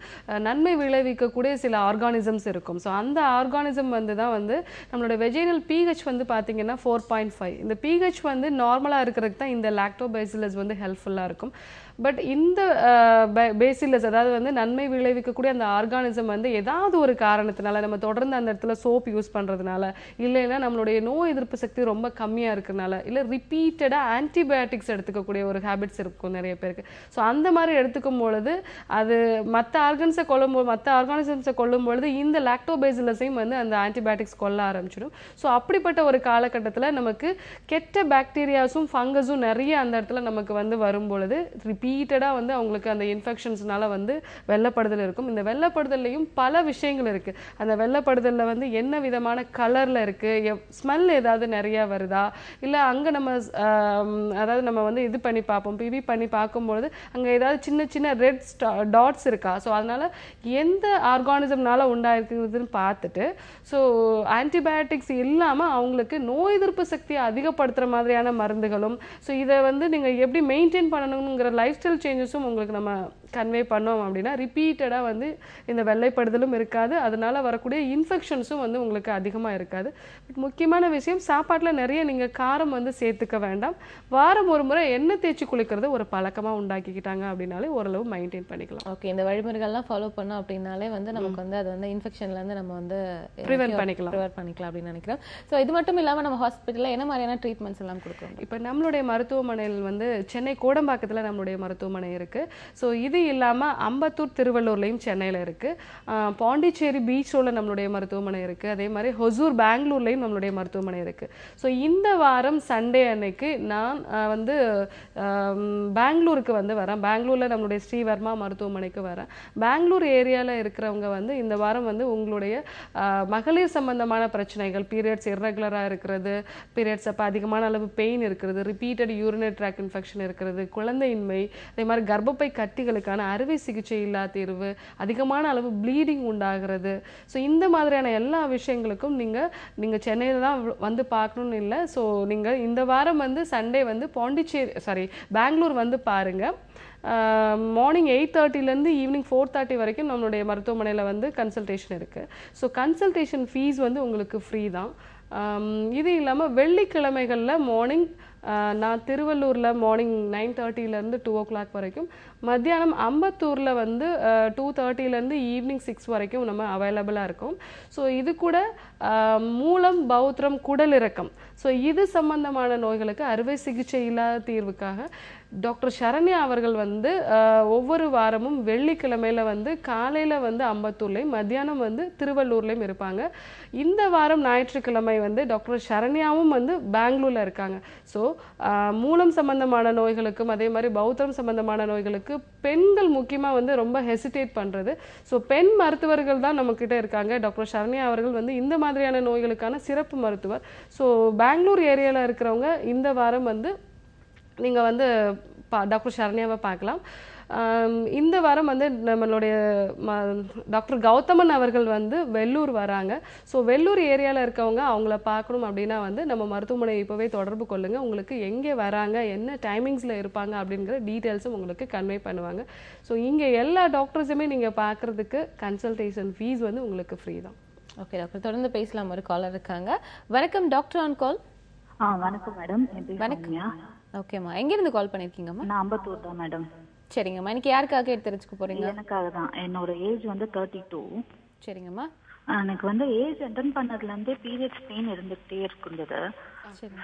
நன்மை விளைவிக்கக்கூடிய சில ஆர்கானிசம்ஸ் இருக்கும். ஸோ அந்த ஆர்கானிசம் வந்து தான் வந்து நம்மளுடைய வெஜைனல் pH வந்து பார்த்தீங்கன்னா 4.5. இந்த pH வந்து நார்மலாக இருக்கிறதுக்கு தான் இந்த லாக்டோபைசிலஸ் வந்து ஹெல்ப்ஃபுல்லாக இருக்கும். பட் இந்த பேசிலஸ் அதாவது வந்து நன்மை விளைவிக்கக்கூடிய அந்த ஆர்கானிசம் வந்து ஏதாவது ஒரு காரணத்தினால நம்ம தொடர்ந்து அந்த இடத்துல சோப் யூஸ் பண்றதுனால, இல்லைன்னா நம்மளுடைய நோய் எதிர்ப்பு சக்தி ரொம்ப கம்மியா இருக்கிறதுனால, இல்ல ரிப்பீட்டடா ஆன்டிபயோட்டிக்ஸ் எடுத்துக்கக்கூடிய ஒரு ஹேபிட்ஸ் இருக்கும் நிறைய பேருக்கு. ஸோ அந்த மாதிரி எடுத்துக்கும் பொழுது அது மற்ற ஆர்கானிசம்ஸை கொல்லும் பொழுது இந்த லாக்டோபேசிலஸையும் வந்து அந்த ஆன்டிபயோட்டிக்ஸ் கொல்ல ஆரம்பிச்சிடும். ஸோ அப்படிப்பட்ட ஒரு காலகட்டத்தில் நமக்கு கெட்ட பாக்டீரியாஸும் ஃபங்கஸும் நிறைய அந்த இடத்துல நமக்கு வந்து வரும் பொழுது ரிப்பீட்டடாக வந்து அவங்களுக்கு அந்த இன்ஃபெக்ஷன்ஸ்னால வந்து வெள்ளப்படுதல் இருக்கும். இந்த வெள்ளப்படுதல்லையும் பல விஷயங்கள் இருக்கு. அந்த வெள்ளப்படுதலில் வந்து என்ன விதமான கலர்ல இருக்கு, ஸ்மெல் ஏதாவது நிறைய வருதா, இல்லை அங்கே நம்ம அதாவது நம்ம வந்து இது பண்ணி பார்ப்போம், பிவி பண்ணி பார்க்கும்பொழுது அங்கே ஏதாவது சின்ன சின்ன ரெட் டாட்ஸ் இருக்கா, ஸோ அதனால எந்த ஆர்கானிசம்னால உண்டாயிருக்குதுன்னு பார்த்துட்டு, ஸோ ஆன்டிபயோட்டிக்ஸ் இல்லாமல் அவங்களுக்கு நோய் எதிர்ப்பு சக்தியை அதிகப்படுத்துகிற மாதிரியான மருந்துகளும், ஸோ இதை வந்து நீங்கள் எப்படி மெயின்டைன் பண்ணணுங்கிற லைஃப் ஸ்டைல் சேஞ்சஸும் உங்களுக்கு நம்ம கன்வே பண்ணோம் அப்படின்னா ரிப்பீட்டடாக வந்து இந்த வெள்ளைப்படுதலும் இருக்காது, அதனால வரக்கூடிய இன்ஃபெக்ஷன்ஸும் வந்து உங்களுக்கு அதிகமாக இருக்காது. பட் முக்கியமான விஷயம், சாப்பாட்டில் நிறைய நீங்கள் காரம் வந்து சேர்த்துக்க வேண்டாம். வாரம் ஒரு முறை எண்ணெய் தேய்ச்சி குளிக்கிறது ஒரு பழக்கமாக உண்டாக்கிக்கிட்டாங்க அப்படின்னாலே ஓரளவு மெயின்டைன் பண்ணிக்கலாம். ஓகே, இந்த வழிமுறைகள்லாம் ஃபாலோ பண்ணோம் அப்படின்னாலே வந்து நமக்கு வந்து அது வந்து இன்ஃபெக்ஷன்லேருந்து நம்ம வந்து ப்ரிவென்ட் பண்ணிக்கலாம் அப்படின்னு நினைக்கிறேன். ஸோ இது மட்டும் இல்லாமல் நம்ம ஹாஸ்பிட்டலில் என்ன மாதிரியான ட்ரீட்மெண்ட்ஸ் எல்லாம் கொடுக்குறோம்? இப்போ நம்மளுடைய மருத்துவமனையில் வந்து சென்னை கோடம்பாக்கத்தில் நம்மளுடைய மருத்துவமனை இருக்குது. ஸோ இது இல்லாமல் அம்பத்தூர் திருவள்ளூர்லையும் சென்னையில் இருக்குது. பாண்டிச்சேரி பீச் ரோடில் நம்மளுடைய மருத்துவமனை இருக்குது. அதே மாதிரி ஹொசூர் பெங்களூர்லையும் நம்மளுடைய மருத்துவமனை இருக்குது. ஸோ இந்த வாரம் சண்டே அன்னைக்கு நான் வந்து பெங்களூருக்கு வந்து வரேன். பெங்களூரில் நம்மளுடைய ஸ்ரீவர்மா மருத்துவமனைக்கு வரேன். பெங்களூர் ஏரியாவில் இருக்கிறவங்க வந்து இந்த வாரம் வந்து உங்களுடைய மகளிர் சம்பந்தமான பிரச்சனைகள், பீரியட்ஸ் இர்ரெகுலராக இருக்கிறது, பீரியட்ஸ் அப்போ அதிகமான அளவு பெயின் இருக்கிறது, ரிப்பீட்டட் யூரினரி ட்ராக் இன்ஃபெக்ஷன் இருக்கிறது, குழந்தையின்மை, அதே மாதிரி கர்ப்பப்பை கட்டிகளுக்கான அறுவை சிகிச்சை இல்லா தீர்வு, அதிகமான அளவு ப்ளீடிங் உண்டாகிறது. ஸோ இந்த மாதிரியான எல்லா விஷயங்களுக்கும் நீங்கள் சென்னையில் தான் வந்து பார்க்கணுன்னு இல்லை. ஸோ நீங்கள் இந்த வாரம் வந்து சண்டே வந்து பெங்களூர் வந்து பாருங்கள். மார்னிங் 8:30 ஈவினிங் 4:30 வரைக்கும் நம்மளுடைய மருத்துவமனையில் வந்து கன்சல்டேஷன் இருக்குது. ஸோ கன்சல்டேஷன் ஃபீஸ் வந்து உங்களுக்கு ஃப்ரீ தான். இது இல்லாமல் வெள்ளிக்கிழமைகளில் மார்னிங் நான் திருவள்ளூரில் மார்னிங் 9:30 2 o'clock வரைக்கும், மத்தியானம் அம்பத்தூரில் வந்து 2:30 ஈவினிங் 6 வரைக்கும் நம்ம அவைலபிளாக இருக்கும். ஸோ இது கூட மூலம், பௌத்திரம், குடலிறக்கம், ஸோ இது சம்பந்தமான நோய்களுக்கு அறுவை சிகிச்சை இல்லாத தீர்வுக்காக டாக்டர் சரண்யா அவர்கள் வந்து ஒவ்வொரு வாரமும் வெள்ளிக்கிழமையில வந்து காலையில் வந்து அம்பத்தூர்லையும் மத்தியானம் வந்து திருவள்ளூர்லையும் இருப்பாங்க. இந்த வாரம் ஞாயிற்றுக்கிழமை வந்து டாக்டர் சரண்யாவும் வந்து பெங்களூரில் இருக்காங்க. ஸோ மூலம் சம்பந்தமான நோய்களுக்கும் அதே மாதிரி பௌத்திரம் சம்பந்தமான நோய்களுக்கு பெண்கள் முக்கியமாக வந்து ரொம்ப ஹெசிடேட் பண்ணுறது. ஸோ பெண் மருத்துவர்கள் தான் நம்மக்கிட்ட இருக்காங்க. டாக்டர் சரண்யா அவர்கள் வந்து இந்த மாதிரியான நோய்களுக்கான சிறப்பு மருத்துவர். ஸோ பெங்களூர் ஏரியாவில் இருக்கிறவங்க இந்த வாரம் வந்து நீங்கள் வந்து டாக்டர் சரண்யாவை பார்க்கலாம். இந்த வாரம் வந்து நம்மளுடைய டாக்டர் கௌதமன் அவர்கள் வந்து வெள்ளூர் வராங்க. ஸோ வெள்ளூர் ஏரியாவில் இருக்கவங்க அவங்கள பார்க்கணும் அப்படின்னா வந்து நம்ம மருத்துவமனை இப்போவே தொடர்பு கொள்ளுங்கள். உங்களுக்கு எங்கே வராங்க, என்ன டைமிங்ஸில் இருப்பாங்க அப்படிங்கிற டீட்டெயில்ஸும் உங்களுக்கு கன்வே பண்ணுவாங்க. ஸோ இங்கே எல்லா டாக்டர்ஸுமே நீங்கள் பார்க்குறதுக்கு கன்சல்டேஷன் ஃபீஸ் வந்து உங்களுக்கு ஃப்ரீ தான். ஓகே டாக்டர், தொடர்ந்து பேசலாம். ஒரு காலர் இருக்காங்க. வணக்கம், டாக்டர் ஆன் கால். வணக்கம் மேடம். வணக்கம். ஓகேம்மா, எங்கேருந்து கால் பண்ணியிருக்கீங்கம்மா? நான் அம்பத்தூர் தான் மேடம். சரிங்கம்மா, இன்னைக்கு யாருக்காக தெரிஞ்சுக்க போறீங்க? எனக்காக தான். என்னோட ஏஜ் வந்து 32. சரிங்கம்மா. எனக்கு வந்து ஏஜ் அட்டன் பண்ணதுல இருந்தே பீரியட்ஸ் பெயின் இருந்துகிட்டே இருந்தது.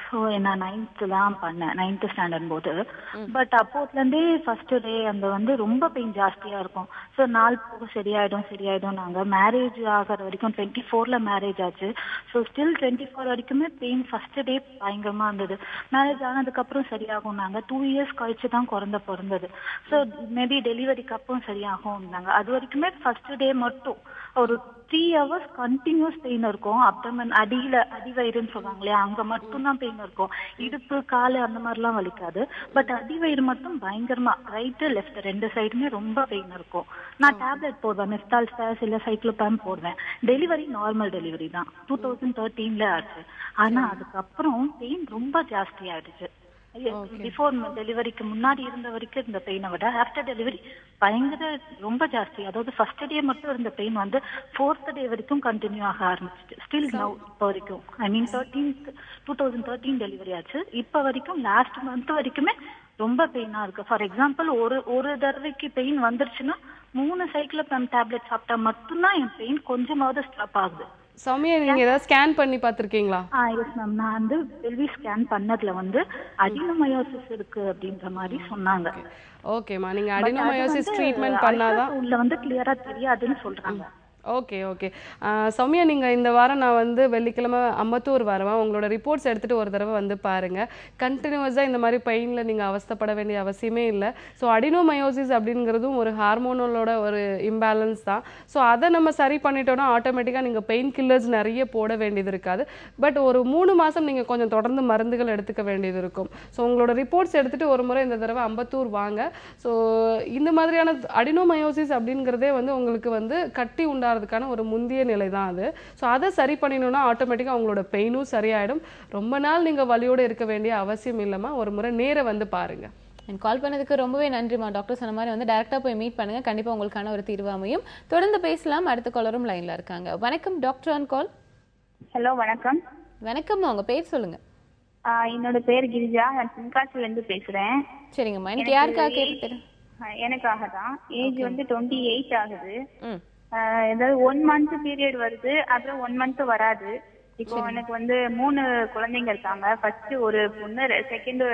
ஸோ நான் 9th தான் பண்ணேன், 9th ஸ்டாண்டர்ட் போது. பட் அப்போதுல இருந்தே ஃபர்ஸ்ட் டே அந்த வந்து ரொம்ப பெயின் ஜாஸ்தியா இருக்கும். ஸோ நாள் போக சரியாயிடும். நாங்க மேரேஜ் ஆகிற வரைக்கும் 24ல மேரேஜ் ஆச்சு. ஸோ ஸ்டில் 24 வரைக்குமே பெயின் ஃபர்ஸ்ட் டே பயங்கரமா இருந்தது. மேரேஜ் ஆனதுக்கு அப்புறம் சரியாகும். நாங்க 2 years கழிச்சு தான் குழந்தை பிறந்தது. ஸோ மேபி டெலிவரிக்கு அப்புறம் சரியாகும். அது வரைக்குமே ஃபர்ஸ்ட் டே மட்டும் ஒரு 3 hours கண்டினியூஸ் பெயின் இருக்கும். அப்டமன் அடி வயிறுன்னு சொல்லுவாங்க இல்லையா, அங்க மட்டும் தான் பெயின் இருக்கும். இடுப்பு, காலு அந்த மாதிரிலாம் வலிக்காது. பட் அடி வயிறு மட்டும் பயங்கரமா ரைட்டு லெஃப்ட் 2 சைடுமே ரொம்ப பெயின் இருக்கும். நான் டேப்லெட் போடுவேன், மெஸ்டால் ஸ்டாஸ் இல்ல சைக்ளோபாம் போடுவேன். டெலிவரி நார்மல் டெலிவரி தான், 2013ல ஆச்சு. ஆனா அதுக்கப்புறம் பெயின் ரொம்ப ஜாஸ்தி ஆயிடுச்சு. பிஃபோர் டெலிவரிக்கு முன்னாடி இருந்த வரைக்கும் இந்த பெயினை விட ஆஃப்டர் டெலிவரி பயங்கர ரொம்ப ஜாஸ்தி. அதாவது ஃபர்ஸ்ட் டே மட்டும் இருந்த பெயின் வந்து 4th டே வரைக்கும் கண்டினியூ ஆக ஆரம்பிச்சிட்டு ஸ்டில் நவ் இப்போ வரைக்கும். 2013 டெலிவரி ஆச்சு. இப்போ வரைக்கும் லாஸ்ட் மந்த் வரைக்குமே ரொம்ப பெயினா இருக்கு. ஃபார் எக்ஸாம்பிள் ஒரு தடவைக்கு பெயின் வந்துருச்சுன்னா 3 சைக்ளோபேம் டேப்லெட் சாப்பிட்டா மட்டும்தான் என் பெயின் கொஞ்சமாவது ஸ்டாப் ஆகுது. சௌமியா, நீங்க ஏதாவது ஸ்கேன் பண்ணி பார்த்திருக்கீங்களா? எஸ் மேம், நான் வந்து பெல்வி ஸ்கேன் பண்ணதுல வந்து அடினோமயோசிஸ் இருக்கு அப்படின்ற மாதிரி சொன்னாங்க. ஓகேமா, நீங்க அடினோமயோசிஸ் ட்ரீட்மெண்ட் பண்ணாதான் உள்ள வந்து கிளியரா தெரியாதுன்னு சொல்றாங்க. Okay okay. சௌமியா, நீங்கள் இந்த வாரம் நான் வந்து வெள்ளிக்கிழமை அம்பத்தூர் வருவேன். உங்களோட ரிப்போர்ட்ஸ் எடுத்துகிட்டு ஒரு தடவை வந்து பாருங்கள். கண்டினியூஸாக இந்த மாதிரி பெயினில் நீங்கள் அவஸ்தைப்பட வேண்டிய அவசியமே இல்லை. ஸோ அடினோமயோசிஸ் அப்படிங்கிறதும் ஒரு ஹார்மோனலோட ஒரு இம்பேலன்ஸ் தான். ஸோ அதை நம்ம சரி பண்ணிட்டோன்னா ஆட்டோமேட்டிக்காக நீங்கள் பெயின் கில்லர்ஸ் நிறைய போட வேண்டியது இருக்காது. பட் ஒரு 3 மாதம் நீங்கள் கொஞ்சம் தொடர்ந்து மருந்துகள் எடுத்துக்க வேண்டியது இருக்கும். ஸோ உங்களோட ரிப்போர்ட்ஸ் எடுத்துகிட்டு ஒரு முறை இந்த தடவை அம்பத்தூர் வாங்க. ஸோ இந்த மாதிரியான அடினோமயோசிஸ் அப்படிங்கிறதே வந்து உங்களுக்கு வந்து கட்டி உண்டாகிறதுக்கான ஒரு முந்திய நிலை தான் அது. ஸோ அதை சரி பண்ணினோன்னா ஆட்டோமேட்டிக்காக உங்களோட பெயினும் சரியாயிடும். ரொம்ப நாள் நீங்கள் வலியோடு இருக்க வேண்டிய அவசியம் இல்லைம்மா. ஒரு முறை நேர வந்து பாருங்க. கால் பண்ணதுக்கு ரொம்பவே நன்றிமா. டாக்டர் சொன்ன மாதிரி வந்து டைரக்டா போய் மீட் பண்ணுங்க. கண்டிப்பா உங்களுக்கான ஒரு தீர்வு அமையும். தொடர்ந்து பேசலாம். அடுத்த காலரும் லைன்ல இருக்காங்க. வணக்கம், டாக்டர் ஆன் கால். ஹலோ, வணக்கம். வணக்கம், உங்க பேர் சொல்லுங்க. என்னோட பேர் கிரிஜா. நான் தென்காசில இருந்து பேசுறேன். சரிங்கம்மா, இன்னைக்கு யாருக்காக கேட்டு? எனக்காக தான். ஏஜ் வந்து 28 ஆகுது. ஏதாவது 1 மந்த் பீரியட் வருது, அப்புறம் 1 மந்த் வராது. இப்போ எனக்கு வந்து 3 குழந்தைங்க இருக்காங்க. ஃபர்ஸ்ட் ஒரு பொண்ணு, செகண்ட்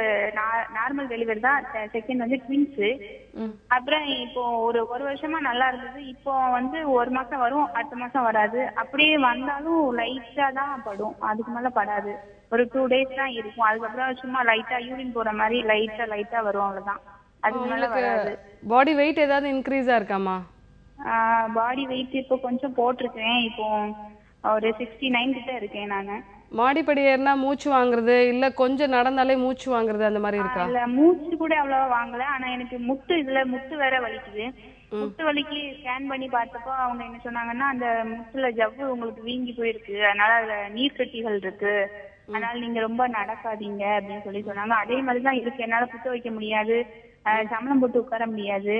நார்மல் டெலிவரி தான், செகண்ட் வந்து ட்வின்ஸ். அப்புறம் இப்போ ஒரு வருஷமா நல்லா இருந்தது. இப்போ வந்து 1 மாசம் வரும், அடுத்த மாசம் வராது. அப்படியே வந்தாலும் லைட்டா தான் படும், அதுக்கு மேல படாது. ஒரு 2 days தான் இருக்கும். அதுக்கப்புறம் சும்மா லைட்டா யூரின் போற மாதிரி லைட்டா வரும், அவ்வளவுதான். அதுக்கு மேல வராது. பாடி வெயிட் ஏதாவது இன்க்ரீஸா இருக்காமா? பாடி வெயிட் இப்போ கொஞ்சம் போட்டிருக்கேன். இப்போ ஒரு 69 கிட்ட இருக்கேன் நானு. மாடிப்படி ஏறினா மூச்சு வாங்குறது, இல்ல கொஞ்சம் நடந்தாலே மூச்சு வாங்குறது அந்த மாதிரி இருக்கா? இல்ல, மூச்சு கூட அவ்வளவா வாங்கல. ஆனா எனக்கு முட்டு வேற வலிக்குது. முட்டு வலிக்கு ஸ்கேன் பண்ணி பார்த்தப்போ அவங்க என்ன சொன்னாங்கன்னா, அந்த முட்டுல ஜவ்வு உங்களுக்கு வீங்கி போயிருக்கு, அதனால அதுல நீர் கட்டிகள் இருக்கு, அதனால நீங்க ரொம்ப நடக்காதீங்க அப்படின்னு சொல்லி சொன்னாங்க. அதே மாதிரிதான் இருக்கு. என்னால புத்த வைக்க முடியாது, சமணம் போட்டு உட்கார முடியாது,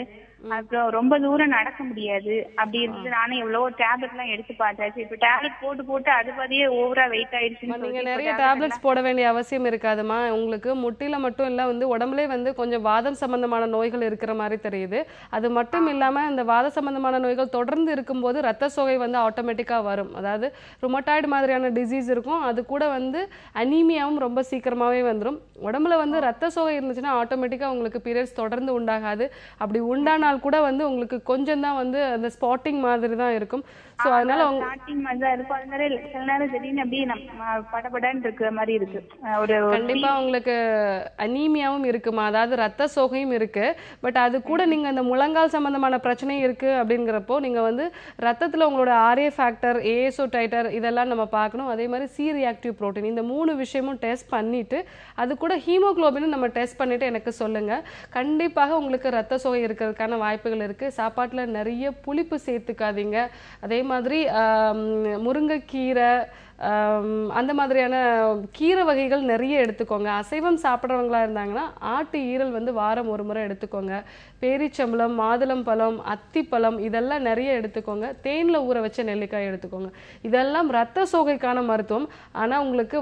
அப்புறம் ரொம்ப தூரம் நடக்க முடியாது. அப்படி இருந்து நானே எவ்வளவோ டேப்லெட் எல்லாம் எடுத்து பார்த்தாச்சு. இப்ப டேப்லெட் போட்டு அது பதியே ஓவரா வெயிட் ஆயிடுச்சு. நீங்க நிறைய டேப்லெட்ஸ் போட வேண்டிய அவசியம் இருக்காதுமா. உங்களுக்கு முட்டில மட்டும் இல்ல வந்து உடம்புலே வந்து கொஞ்சம் வாதம் சம்பந்தமான நோய்கள் இருக்கிற மாதிரி தெரியுது. அது மட்டும் இல்லாம இந்த வாத சம்பந்தமான நோய்கள் தொடர்ந்து இருக்கும்போது ரத்த சோகை வந்து ஆட்டோமேட்டிக்கா வரும். அதாவது ருமட்டாய்டு மாதிரியான டிசீஸ் இருக்கும். அது கூட வந்து அனீமியாவும் ரொம்ப சீக்கிரமாவே வந்துடும். உடம்புல வந்து ரத்த சோகை இருந்துச்சுன்னா ஆட்டோமேட்டிக்கா உங்களுக்கு பீரியட்ஸ் தொடர்ந்து உண்டாகாது. அப்படி உண்டானால் கூட வந்து உங்களுக்கு கொஞ்சம் தான் வந்து அந்த ஸ்பாட்டிங் மாதிரி தான் இருக்கும். சோ அதனால ஸ்டார்டிங் மாதிரி தான் இருக்கும். அதனால சில நேரம் திடீர்னு அப்படியே படபடன்னு இருக்கிற மாதிரி இருக்கு. கண்டிப்பா உங்களுக்கு அனீமியாவும் இருக்குமா, அதாவது ரத்த சோகையும் இருக்கு. பட் அது கூட நீங்க அந்த முழங்கால் சம்பந்தமான பிரச்சனை இருக்கு அப்படிங்கிறப்போ நீங்க வந்து ரத்தத்துல உங்களோட RA ஃபேக்டர், ASO டைட்டர் இதெல்லாம் நம்ம பார்க்கணும். அதே மாதிரி C ரியாக்டிவ் புரோட்டீன், இந்த 3 விஷயமும் டெஸ்ட் பண்ணிட்டு அது கூட ஹீமோகுளோபினும் நம்ம டெஸ்ட் பண்ணிட்டு எனக்கு சொல்லுங்க. கண்டிப்பாக உங்களுக்கு ரத்த சோகை இருக்கிறதுக்கான வாய்ப்புகள் இருக்கு. சாப்பாட்டுல நிறைய புளிப்பு சேர்த்துக்காதீங்க. அதே மாதிரி முருங்கைக்கீரை, அந்த மாதிரியான கீரை வகைகள் நிறைய எடுத்துக்கோங்க. அசைவம் சாப்பிட்றவங்களா இருந்தாங்கன்னா ஆட்டு ஈரல் வந்து வாரம் ஒரு முறை எடுத்துக்கோங்க. பேரிச்சம்பழம், மாதுளம் பழம், அத்திப்பழம் இதெல்லாம் நிறைய எடுத்துக்கோங்க. தேன்ல ஊற வச்ச நெல்லிக்காய் எடுத்துக்கோங்க. இதெல்லாம் ரத்த சோகைக்கான மருத்துவம். ஆனா உங்களுக்கு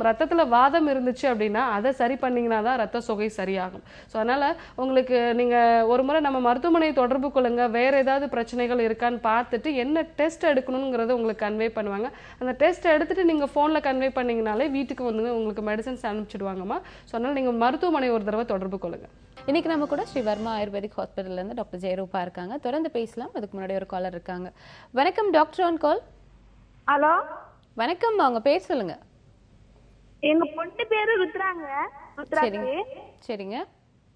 ரத்தத்துல வாதம் இருந்துச்சு அப்படின்னா அதை சரி பண்ணீங்கன்னா தான் ரத்த சோகை சரியாகும். ஸோ அதனால உங்களுக்கு நீங்க ஒரு முறை நம்ம மருத்துவமனையை தொடர்பு கொள்ளுங்க. வேற ஏதாவது பிரச்சனைகள் இருக்கான்னு பார்த்துட்டு என்ன டெஸ்ட் எடுக்கணுங்கிறத உங்களுக்கு கன்வே பண்ணுவாங்க. அந்த டெஸ்ட் எடுத்துட்டு நீங்க போன்ல கன்வே பண்ணீங்கனாலே வீட்டுக்கு வந்து உங்களுக்கு மெடிசன்ஸ் அனுப்பிச்சிடுவாங்கம்மா. ஸோ அதனால நீங்க மருத்துவமனை ஒரு தடவை தொடர்பு கொள்ளுங்க. இன்னைக்கு நம்ம கூட ஸ்ரீ வர்மா ஆயுர்வேதிக் ஹாஸ்பிட்டல்ல இருந்து டாக்டர் ஜெயரூபா இருக்காங்க. தொடர்ந்து பேசலாம். அதுக்கு முன்னாடி ஒரு காலர் இருக்காங்க. வணக்கம், டாக்டர் ஆன் கால். ஹலோ, வணக்கம், அவங்க பேர் சொல்லுங்க. எங்க பொண்ணு பேரு ருத்ராங்க. சரிங்க.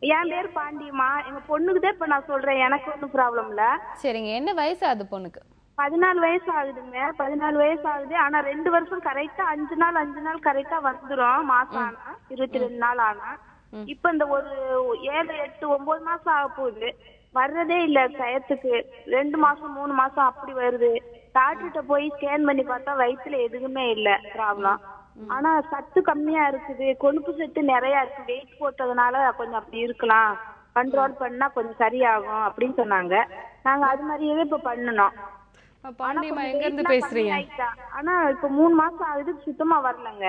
என் பேரு பாண்டியம்மா. எங்க பொண்ணுக்கு தான் இப்ப நான் சொல்றேன், எனக்கு ஒன்னும் ப்ராப்ளம் இல்ல. சரிங்க, என்ன வயசு ஆகுது பொண்ணுக்கு? 14 வயசு ஆகுதுங்க. 14 வயசு ஆகுது. ஆனா 2 வருஷம் கரெக்டா 5 நாள் கரெக்டா வந்துரும். மாசம் ஆனா 22 நாள் ஆனா. இப்ப இந்த ஒரு 7, 8, 9 மாசம் ஆக போகுது. வர்றதே இல்ல டயத்துக்கு. 2 மாசம் 3 மாசம் அப்படி வருது. டாக்டர்கிட்ட போய் ஸ்கேன் பண்ணி பார்த்தா வயிற்றுல எதுவுமே இல்ல ப்ராப்ளம். ஆனா சத்து கம்மியா இருக்குது, கொழுப்பு சத்து நிறைய இருக்கு. வெயிட் போட்டதுனால கொஞ்சம் அப்படி இருக்கலாம், கண்ட்ரோல் பண்ணா கொஞ்சம் சரியாகும் அப்படின்னு சொன்னாங்க. நாங்க அது மாதிரியே இப்ப பண்ணணும். பாண்டியம்மா, எங்க இருந்து பேசுறீங்க? ஆனா இப்ப 3 மாசம் ஆகுது, சுத்தமா வரலங்க.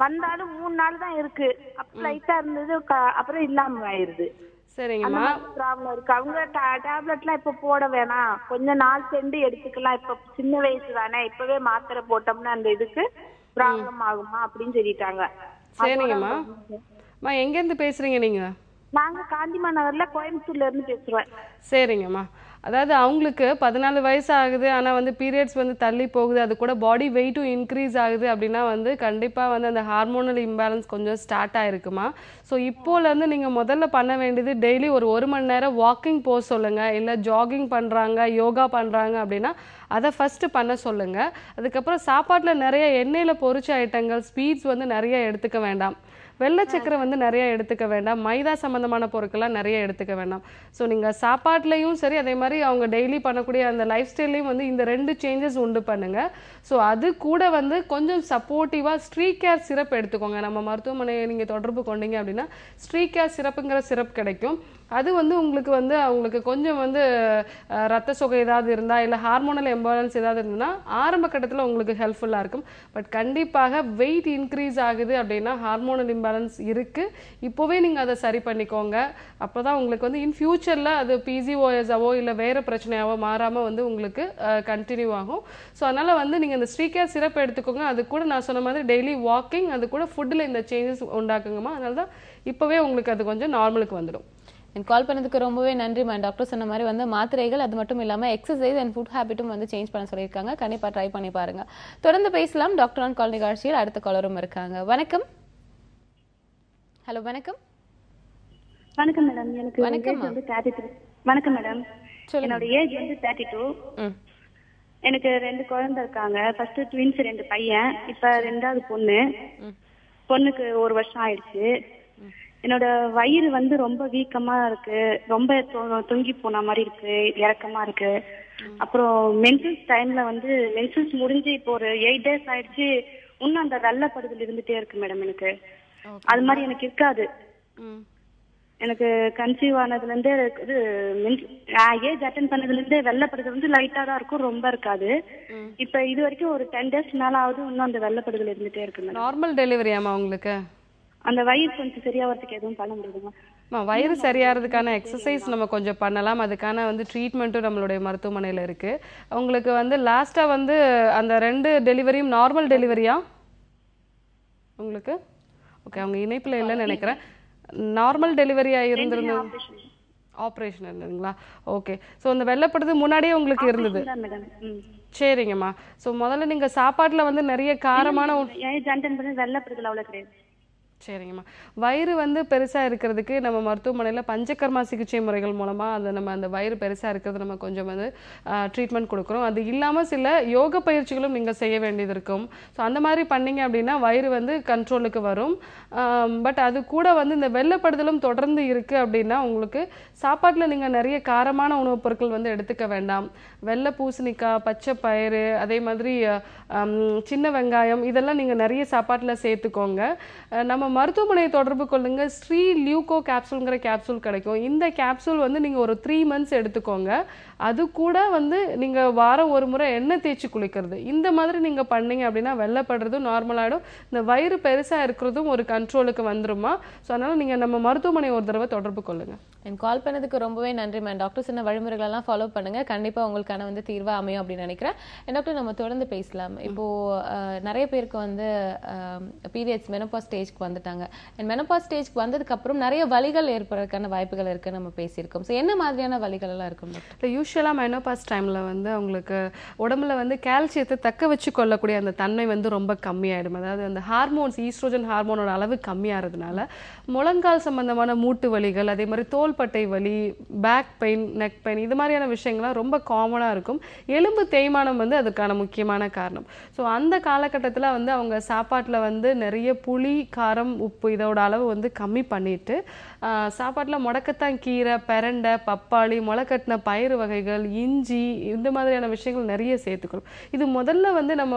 வந்தாலும் 3 நாள் தான் இருக்கு. அப்ப லைட்டா இருந்தது, அப்புறம் இல்லாம ஆயிருது. சரிங்கம்மா. ப்ராப்ளம் இருக்கு. அவங்க டேப்லெட்லாம் இப்ப போட வேணாம், கொஞ்ச நாள் சென்று எடுத்துக்கலாம், இப்ப சின்ன வயசு தானே, இப்பவே மாத்திரை போட்டோம்னா அந்த இதுக்கு ப்ராப்ளம் ஆகுமா அப்படின்னு சொல்லிட்டாங்க. சரிங்கம்மா. எங்க இருந்து பேசுறீங்க நீங்க? நாங்க காந்திமா நகர்ல கோயம்புத்தூர்ல இருந்து பேசுறோம். சரிங்கம்மா. அதாவது அவங்களுக்கு 14 வயசு ஆகுது, ஆனால் வந்து பீரியட்ஸ் வந்து தள்ளி போகுது, அது கூட பாடி வெயிட்டும் இன்க்ரீஸ் ஆகுது அப்படின்னா வந்து கண்டிப்பாக வந்து அந்த ஹார்மோனல் இம்பேலன்ஸ் கொஞ்சம் ஸ்டார்ட் ஆகிருக்குமா. ஸோ இப்போலேருந்து நீங்கள் முதல்ல பண்ண வேண்டியது டெய்லி ஒரு 1 மணி நேரம் வாக்கிங் போக சொல்லுங்கள். இல்லை ஜாகிங் பண்ணுறாங்க, யோகா பண்ணுறாங்க அப்படின்னா அதை ஃபஸ்ட்டு பண்ண சொல்லுங்கள். அதுக்கப்புறம் சாப்பாட்டில் நிறைய எண்ணெயில் பொரிச்ச ஐட்டங்கள், ஸ்வீட்ஸ் வந்து நிறைய எடுத்துக்க வேண்டாம். வெள்ளை சக்கரை வந்து நிறைய எடுத்துக்க வேண்டாம். மைதா சம்மந்தமான பொருட்கள்லாம் நிறைய எடுத்துக்க வேண்டாம். ஸோ நீங்கள் சாப்பாட்லேயும் சரி, அதே மாதிரி அவங்க டெய்லி பண்ணக்கூடிய அந்த லைஃப் ஸ்டைல்லையும் வந்து இந்த 2 சேஞ்சஸ் உண்டு பண்ணுங்கள். ஸோ அது கூட வந்து கொஞ்சம் சப்போர்ட்டிவாக ஸ்ட்ரீகேர் சிரப் எடுத்துக்கோங்க. நம்ம மருத்துவமனையை நீங்கள் தொடர்பு கொண்டீங்க அப்படின்னா ஸ்ட்ரீகேர் சிரப்புங்கிற சிரப் கிடைக்கும். அது வந்து உங்களுக்கு வந்து அவங்களுக்கு கொஞ்சம் வந்து ரத்த சோகை ஏதாவது இருந்தால், இல்லை ஹார்மோனல் இம்பேலன்ஸ் ஏதாவது இருந்ததுன்னா ஆரம்ப கட்டத்தில் உங்களுக்கு ஹெல்ப்ஃபுல்லாக இருக்கும். பட் கண்டிப்பாக வெயிட் இன்க்ரீஸ் ஆகுது அப்படின்னா ஹார்மோனல் இம்பேலன்ஸ் இருக்குது. இப்போவே நீங்கள் அதை சரி பண்ணிக்கோங்க. அப்போ தான் உங்களுக்கு வந்து இன் ஃபியூச்சரில் அது பிசிஓஎஸாவோ இல்லை வேறு பிரச்சனையாவோ மாறாமல் வந்து உங்களுக்கு கண்டினியூ ஆகும். ஸோ அதனால் வந்து நீங்கள் இந்த ஸ்ட்ரீகேர் சிரப் எடுத்துக்கோங்க. அது கூட நான் சொன்ன மாதிரி டெய்லி வாக்கிங், அது கூட ஃபுட்டில் இந்த சேஞ்சஸ் உண்டாக்குங்கம்மா. அதனால தான் இப்போவே உங்களுக்கு அது கொஞ்சம் நார்மலுக்கு வந்துடும். கால் பண்ணதுக்கு ரொம்பவே நன்றி மேம். டாக்டர் சொன்ன மாதிரி வந்து மாத்திரைகள், அது மட்டும் இல்லாமல் எக்ஸசைஸ் அண்ட் ஃபுட் ஹேபிட்டும் வந்து சேஞ்ச் பண்ண சொல்லியிருக்காங்க. கண்டிப்பாக ட்ரை பண்ணி பாருங்க. தொடர்ந்து பேசலாம். டாக்டர் ஆன் கால் நிகழ்ச்சியில் அடுத்த காலரும் இருக்காங்க. வணக்கம். ஹலோ, வணக்கம். வணக்கம் மேடம். எனக்கு ஏஜ் வந்து 33. வணக்கம் மேடம். என்னோட ஏஜ் வந்து 32. எனக்கு 2 குழந்தை இருக்காங்க. ஃபர்ஸ்ட் ட்வின்ஸ் 2 பையன், இப்ப 2வது பொண்ணு. பொண்ணுக்கு 1 வருஷம் ஆயிடுச்சு. என்னோட வயிறு வந்து ரொம்ப வீக்கமா இருக்கு, ரொம்ப தொங்கி போன மாதிரி இருக்கு, இறக்கமா இருக்கு. அப்புறம் மென்சஸ் டைம்ல வந்து மென்சஸ் முடிஞ்சு இப்போ ஒரு 8 days ஆயிடுச்சு, இன்னும் அந்த வெள்ளைப்படுதல் இருந்துட்டே இருக்கு மேடம். எனக்கு அது மாதிரி எனக்கு இருக்காது. எனக்கு கன்சீவ் ஆனதுல இருந்தே இது ஏஜ் அட்டென்ட் பண்ணதுல இருந்தே வெள்ளைப்படுதல் வந்து லைட்டா தான் இருக்கும், ரொம்ப இருக்காது. இப்ப இது வரைக்கும் ஒரு 10 days மேல ஆகுது, இன்னும் அந்த வெள்ளைப்படுதல் இருந்துட்டே இருக்கு மேடம். நார்மல் டெலிவரியாமா உங்களுக்கு? அந்த வயிறு கொஞ்சம் சரியாகிறதுக்கு எதுவும் பண்ண முடியுமா? வயிறு சரியாகிறதுக்கான எக்ஸசைஸ் நம்ம கொஞ்சம் பண்ணலாம். அதுக்கான வந்து ட்ரீட்மெண்ட்டும் நம்மளுடைய மருத்துவமனையில் இருக்கு. உங்களுக்கு வந்து லாஸ்டா வந்து அந்த 2 டெலிவரியும் நார்மல் டெலிவரியா உங்களுக்கு? ஓகே, அவங்க இணைப்பில் இல்லைன்னு நினைக்கிறேன். நார்மல் டெலிவரியா இருந்திருந்தது, ஆப்ரேஷன் இருந்ததுங்களா? ஓகே. ஸோ அந்த வெள்ளைப்படுது முன்னாடியே உங்களுக்கு இருந்தது? சரிங்கம்மா. ஸோ முதல்ல நீங்கள் சாப்பாட்டில் வந்து நிறைய காரமான வெள்ளைப்படுதல் அவ்வளோ கிடையாது. சரிங்கம்மா. வயிறு வந்து பெருசாக இருக்கிறதுக்கு நம்ம மருத்துவமனையில் பஞ்சகர்மா சிகிச்சை முறைகள் மூலமாக அதை நம்ம அந்த வயிறு பெருசாக இருக்கிறது நம்ம கொஞ்சம் வந்து ட்ரீட்மெண்ட் கொடுக்குறோம். அது இல்லாமல் சில யோக பயிற்சிகளும் நீங்கள் செய்ய வேண்டியது இருக்கும். ஸோ அந்த மாதிரி பண்ணிங்க அப்படின்னா வயிறு வந்து கண்ட்ரோலுக்கு வரும். பட் அது கூட வந்து இந்த வெள்ளைப்படுதலும் தொடர்ந்து இருக்குது அப்படின்னா உங்களுக்கு சாப்பாட்டில் நீங்கள் நிறைய காரமான உணவுப் பொருட்கள் வந்து எடுத்துக்க வேண்டாம். வெள்ளை பூசணிக்காய், பச்சை பயிறு, அதே மாதிரி சின்ன வெங்காயம், இதெல்லாம் நீங்கள் நிறைய சாப்பாட்டில் சேர்த்துக்கோங்க. நம்ம மருத்துவமனையை தொடர்பு கொள்ளுங்க. ஸ்ரீ லியூகோ கேப்சூல்ங்கிற கேப்சூல் கிடைக்கும். இந்த கேப்சூல் வந்து நீங்கள் ஒரு 3 months எடுத்துக்கோங்க. அது கூட வந்து நீங்கள் வாரம் ஒரு முறை எண்ணெய் தேய்ச்சி குளிக்கிறது, இந்த மாதிரி நீங்கள் பண்ணீங்க அப்படின்னா வெள்ளைப்படுறதும் நார்மலாகிடும், இந்த வயிறு பெருசாக இருக்கிறதும் ஒரு கண்ட்ரோலுக்கு வந்துருமா. ஸோ அதனால் நீங்கள் நம்ம மருத்துவமனை ஒரு தடவை தொடர்பு கொள்ளுங்கள். கால் பண்ணதுக்கு ரொம்பவே நன்றி மேம். டாக்டர் சொன்ன வழிமுறைகளெல்லாம் ஃபாலோ பண்ணுங்க, கண்டிப்பாக உங்களுக்கான வந்து தீர்வாக அமையும் அப்படின்னு நினைக்கிறேன். டாக்டர், நம்ம தொடர்ந்து பேசலாம். இப்போது நிறைய பேருக்கு வந்து பீரியட்ஸ் மெனோபாஸ் ஸ்டேஜ்க்கு வந்துட்டாங்க. அண்ட் மெனோபாஸ் ஸ்டேஜ்க்கு வந்ததுக்கப்புறம் நிறைய வலிகள் ஏற்படுறதுக்கான வாய்ப்புகள் இருக்குன்னு நம்ம பேசியிருக்கோம். ஸோ என்ன மாதிரியான வலிகள் எல்லாம் இருக்கும் டாக்டர்? யூஸ்வலாக மெனோபாஸ் டைமில் வந்து அவங்களுக்கு உடம்புல வந்து கால்சியத்தை தக்க வச்சு கொள்ளக்கூடிய அந்த தன்மை வந்து ரொம்ப கம்மியாயிடும். அதாவது அந்த ஹார்மோன்ஸ், ஈஸ்ட்ரோஜன் ஹார்மோனோட அளவு கம்மியாகிறதுனால முழங்கால் சம்பந்தமான மூட்டு வலிகள், அதே மாதிரி தோள்பட்டை வலி, பேக் பெயின், நெக் பெயின், இது மாதிரியான விஷயங்கள்லாம் ரொம்ப காமனாக இருக்கும். எலும்பு தேய்மானம் வந்து அதுக்கான முக்கியமான காரணம். ஸோ அந்த காலகட்டத்தில் வந்து அவங்க சாப்பாட்டில் வந்து நிறைய புளி, காரம், உப்பு இதோட அளவு வந்து கம்மி பண்ணிட்டு சாப்பாட்டில் முடக்கத்தான் கீரை, பெரண்டை, பப்பாளி, முளைக்கட்டின பயிறு வகைகள், வகைகள், இஞ்சி, இந்த மாதிரியான விஷயங்கள் நிறைய சேர்த்துக்கணும். இது முதல்ல வந்து நம்ம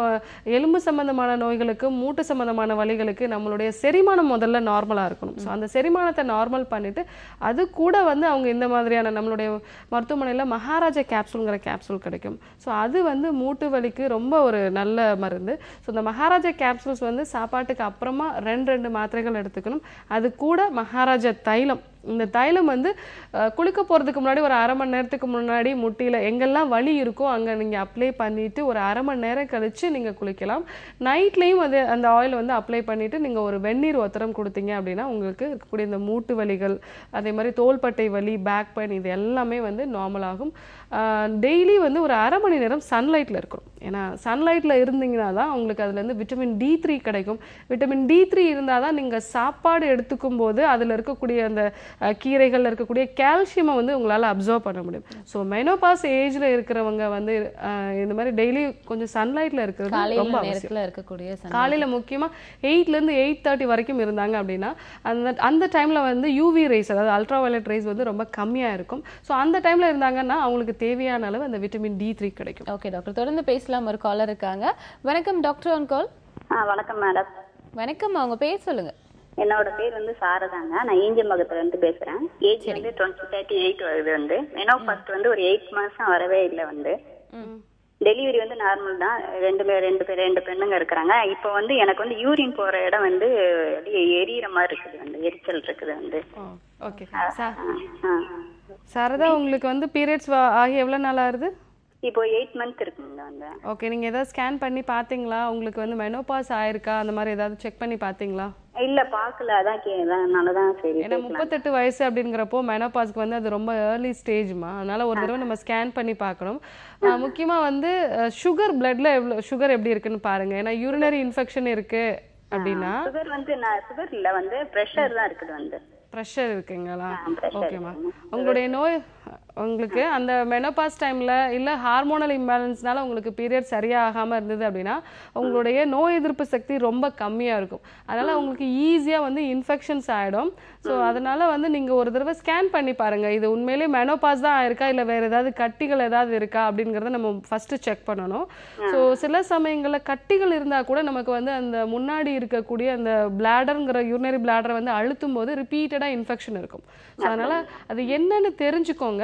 எலும்பு சம்பந்தமான நோய்களுக்கு, மூட்டு சம்பந்தமான வலிகளுக்கு நம்மளுடைய செரிமானம் முதல்ல நார்மலா இருக்கணும். ஸோ அந்த செரிமானத்தை நார்மல் பண்ணிட்டு அது கூட வந்து அவங்க இந்த மாதிரியான நம்மளுடைய மருத்துவமனையில மகாராஜா கேப்சூல்ங்கிற கேப்சூல் கிடைக்கும். ஸோ அது வந்து மூட்டு வலிக்கு ரொம்ப ஒரு நல்ல மருந்து. ஸோ இந்த மகாராஜா கேப்சூல்ஸ் வந்து சாப்பாட்டுக்கு அப்புறமா 2 மாத்திரைகள் எடுத்துக்கணும். அது கூட மகாராஜா தைலம், இந்த தைலம் வந்து குளிக்க போகிறதுக்கு முன்னாடி ஒரு 1/2 மணி நேரத்துக்கு முன்னாடி முட்டியில் எங்கெல்லாம் வலி இருக்கோ அங்கே நீங்கள் அப்ளை பண்ணிவிட்டு ஒரு 1/2 மணி நேரம் கழித்து நீங்கள் குளிக்கலாம். நைட்லேயும் அது அந்த ஆயில் வந்து அப்ளை பண்ணிவிட்டு நீங்கள் ஒரு வெந்நீர் ஒத்தரம் கொடுத்தீங்க அப்படின்னா உங்களுக்கு இருக்கக்கூடிய இந்த மூட்டு வலிகள், அதே மாதிரி தோள்பட்டை வலி, பேக் பெயின், இது எல்லாமே வந்து நார்மல் ஆகும். டெய்லி வந்து ஒரு 1/2 மணி நேரம் சன்லைட்டில் இருக்கணும். ஏன்னா சன்லைட்டில் இருந்தீங்கன்னா தான் உங்களுக்கு அதுலேருந்து விட்டமின் D3 கிடைக்கும். விட்டமின் D3 இருந்தால் தான் நீங்கள் சாப்பாடு எடுத்துக்கும் போது அதில் இருக்கக்கூடிய அந்த கீரைகளில் இருக்கக்கூடிய கால்சியமை வந்து உங்களால் அப்சர்வ் பண்ண முடியும். ஸோ மெனோபாஸ் ஏஜில் இருக்கிறவங்க வந்து இந்த மாதிரி டெய்லி கொஞ்சம் சன்லைட்டில் இருக்கிறது ரொம்ப அவசியம். காலையில் முக்கியமாக 8லேருந்து 8:30 வரைக்கும் இருந்தாங்க அப்படின்னா அந்த டைமில் வந்து யூவி ரேஸ், அதாவது அல்ட்ரா வயலட் ரேஸ் வந்து ரொம்ப கம்மியாக இருக்கும். ஸோ அந்த டைமில் இருந்தாங்கன்னா அவங்களுக்கு தேவையான அளவு அந்த விட்டமின் D3 கிடைக்கும். ஓகே டாக்டர், தொடர்ந்து பேசலாம். ஒரு காலர் இருக்காங்க. வணக்கம் டாக்டர் ஆன் கால். வணக்கம் மேடம். வணக்கம், அவங்க பேர் சொல்லுங்க. என்னோட பேர் வந்து சாரதாங்க. நான் ஈஞ்சம்பகத்துல இருந்து பேசுறேன். ஏஜ் வந்து 38 வருது. வந்து மெனோபாஸ் வந்து ஒரு 8 மாசம் வரவே இல்லை. வந்து டெலிவரி வந்து நார்மல் தான். ரெண்டு பெண்ணுங்க இருக்கிறாங்க. இப்போ வந்து எனக்கு வந்து யூரின் போற இடம் வந்து எரியற மாதிரி இருக்குது. வந்து எரிச்சல் இருக்குது. வந்து ஓகே சாரதா, உங்களுக்கு வந்து பீரியட்ஸ் ஆகி எவ்வளவு நாள் ஆகுது? இப்போ 8 மந்த் இருக்குங்க. வந்து ஓகே, நீங்க ஏதாவது ஸ்கேன் பண்ணி பாத்தீங்களா? உங்களுக்கு வந்து மெனோபாஸ் ஆயிருக்கா அந்த மாதிரி ஏதாவது செக் பண்ணி பாத்தீங்களா? இல்ல பாக்கல. அதனாலதான் சரி. ஏன்னா 38 வயசு அப்படிங்கிறப்போ மெனோபாஸ்க்கு வந்து அது ரொம்ப ஏர்லி ஸ்டேஜ்மா. அதனால ஒரு தடவை நம்ம ஸ்கேன் பண்ணி பார்க்கணும். முக்கியமா வந்து சுகர் பிளட்ல சுகர் எப்படி இருக்குன்னு பாருங்க. ஏன்னா யூரினரி இன்ஃபெக்ஷன் இருக்கு அப்படின்னா சுகர் வந்து சுகர் இல்ல, வந்து பிரஷர் தான் இருக்குது. வந்து ப்ரெஷர் இருக்குங்களா? ஓகேம்மா, உங்களுடைய நோய் உங்களுக்கு அந்த மெனோபாஸ் டைமில் இல்லை ஹார்மோனல் இம்பேலன்ஸ்னால உங்களுக்கு பீரியட் சரியாக ஆகாமல் இருந்தது அப்படின்னா உங்களுடைய நோய் எதிர்ப்பு சக்தி ரொம்ப கம்மியாக இருக்கும். அதனால் உங்களுக்கு ஈஸியாக வந்து இன்ஃபெக்ஷன்ஸ் ஆகிடும். ஸோ அதனால் வந்து நீங்கள் ஒரு தடவை ஸ்கேன் பண்ணி பாருங்கள். இது உண்மையிலேயே மெனோபாஸ் தான் இருக்கா இல்லை வேறு ஏதாவது கட்டிகள் ஏதாவது இருக்கா அப்படிங்கிறத நம்ம ஃபஸ்ட்டு செக் பண்ணணும். ஸோ சில சமயங்களில் கட்டிகள் இருந்தால் கூட நமக்கு வந்து அந்த முன்னாடி இருக்கக்கூடிய அந்த பிளாடருங்கிற யூரினரி பிளாடரை வந்து அழுத்தும் போது ரிப்பீட்டடாக இன்ஃபெக்ஷன் இருக்கும். ஸோ அதனால் அது என்னன்னு தெரிஞ்சுக்கோங்க.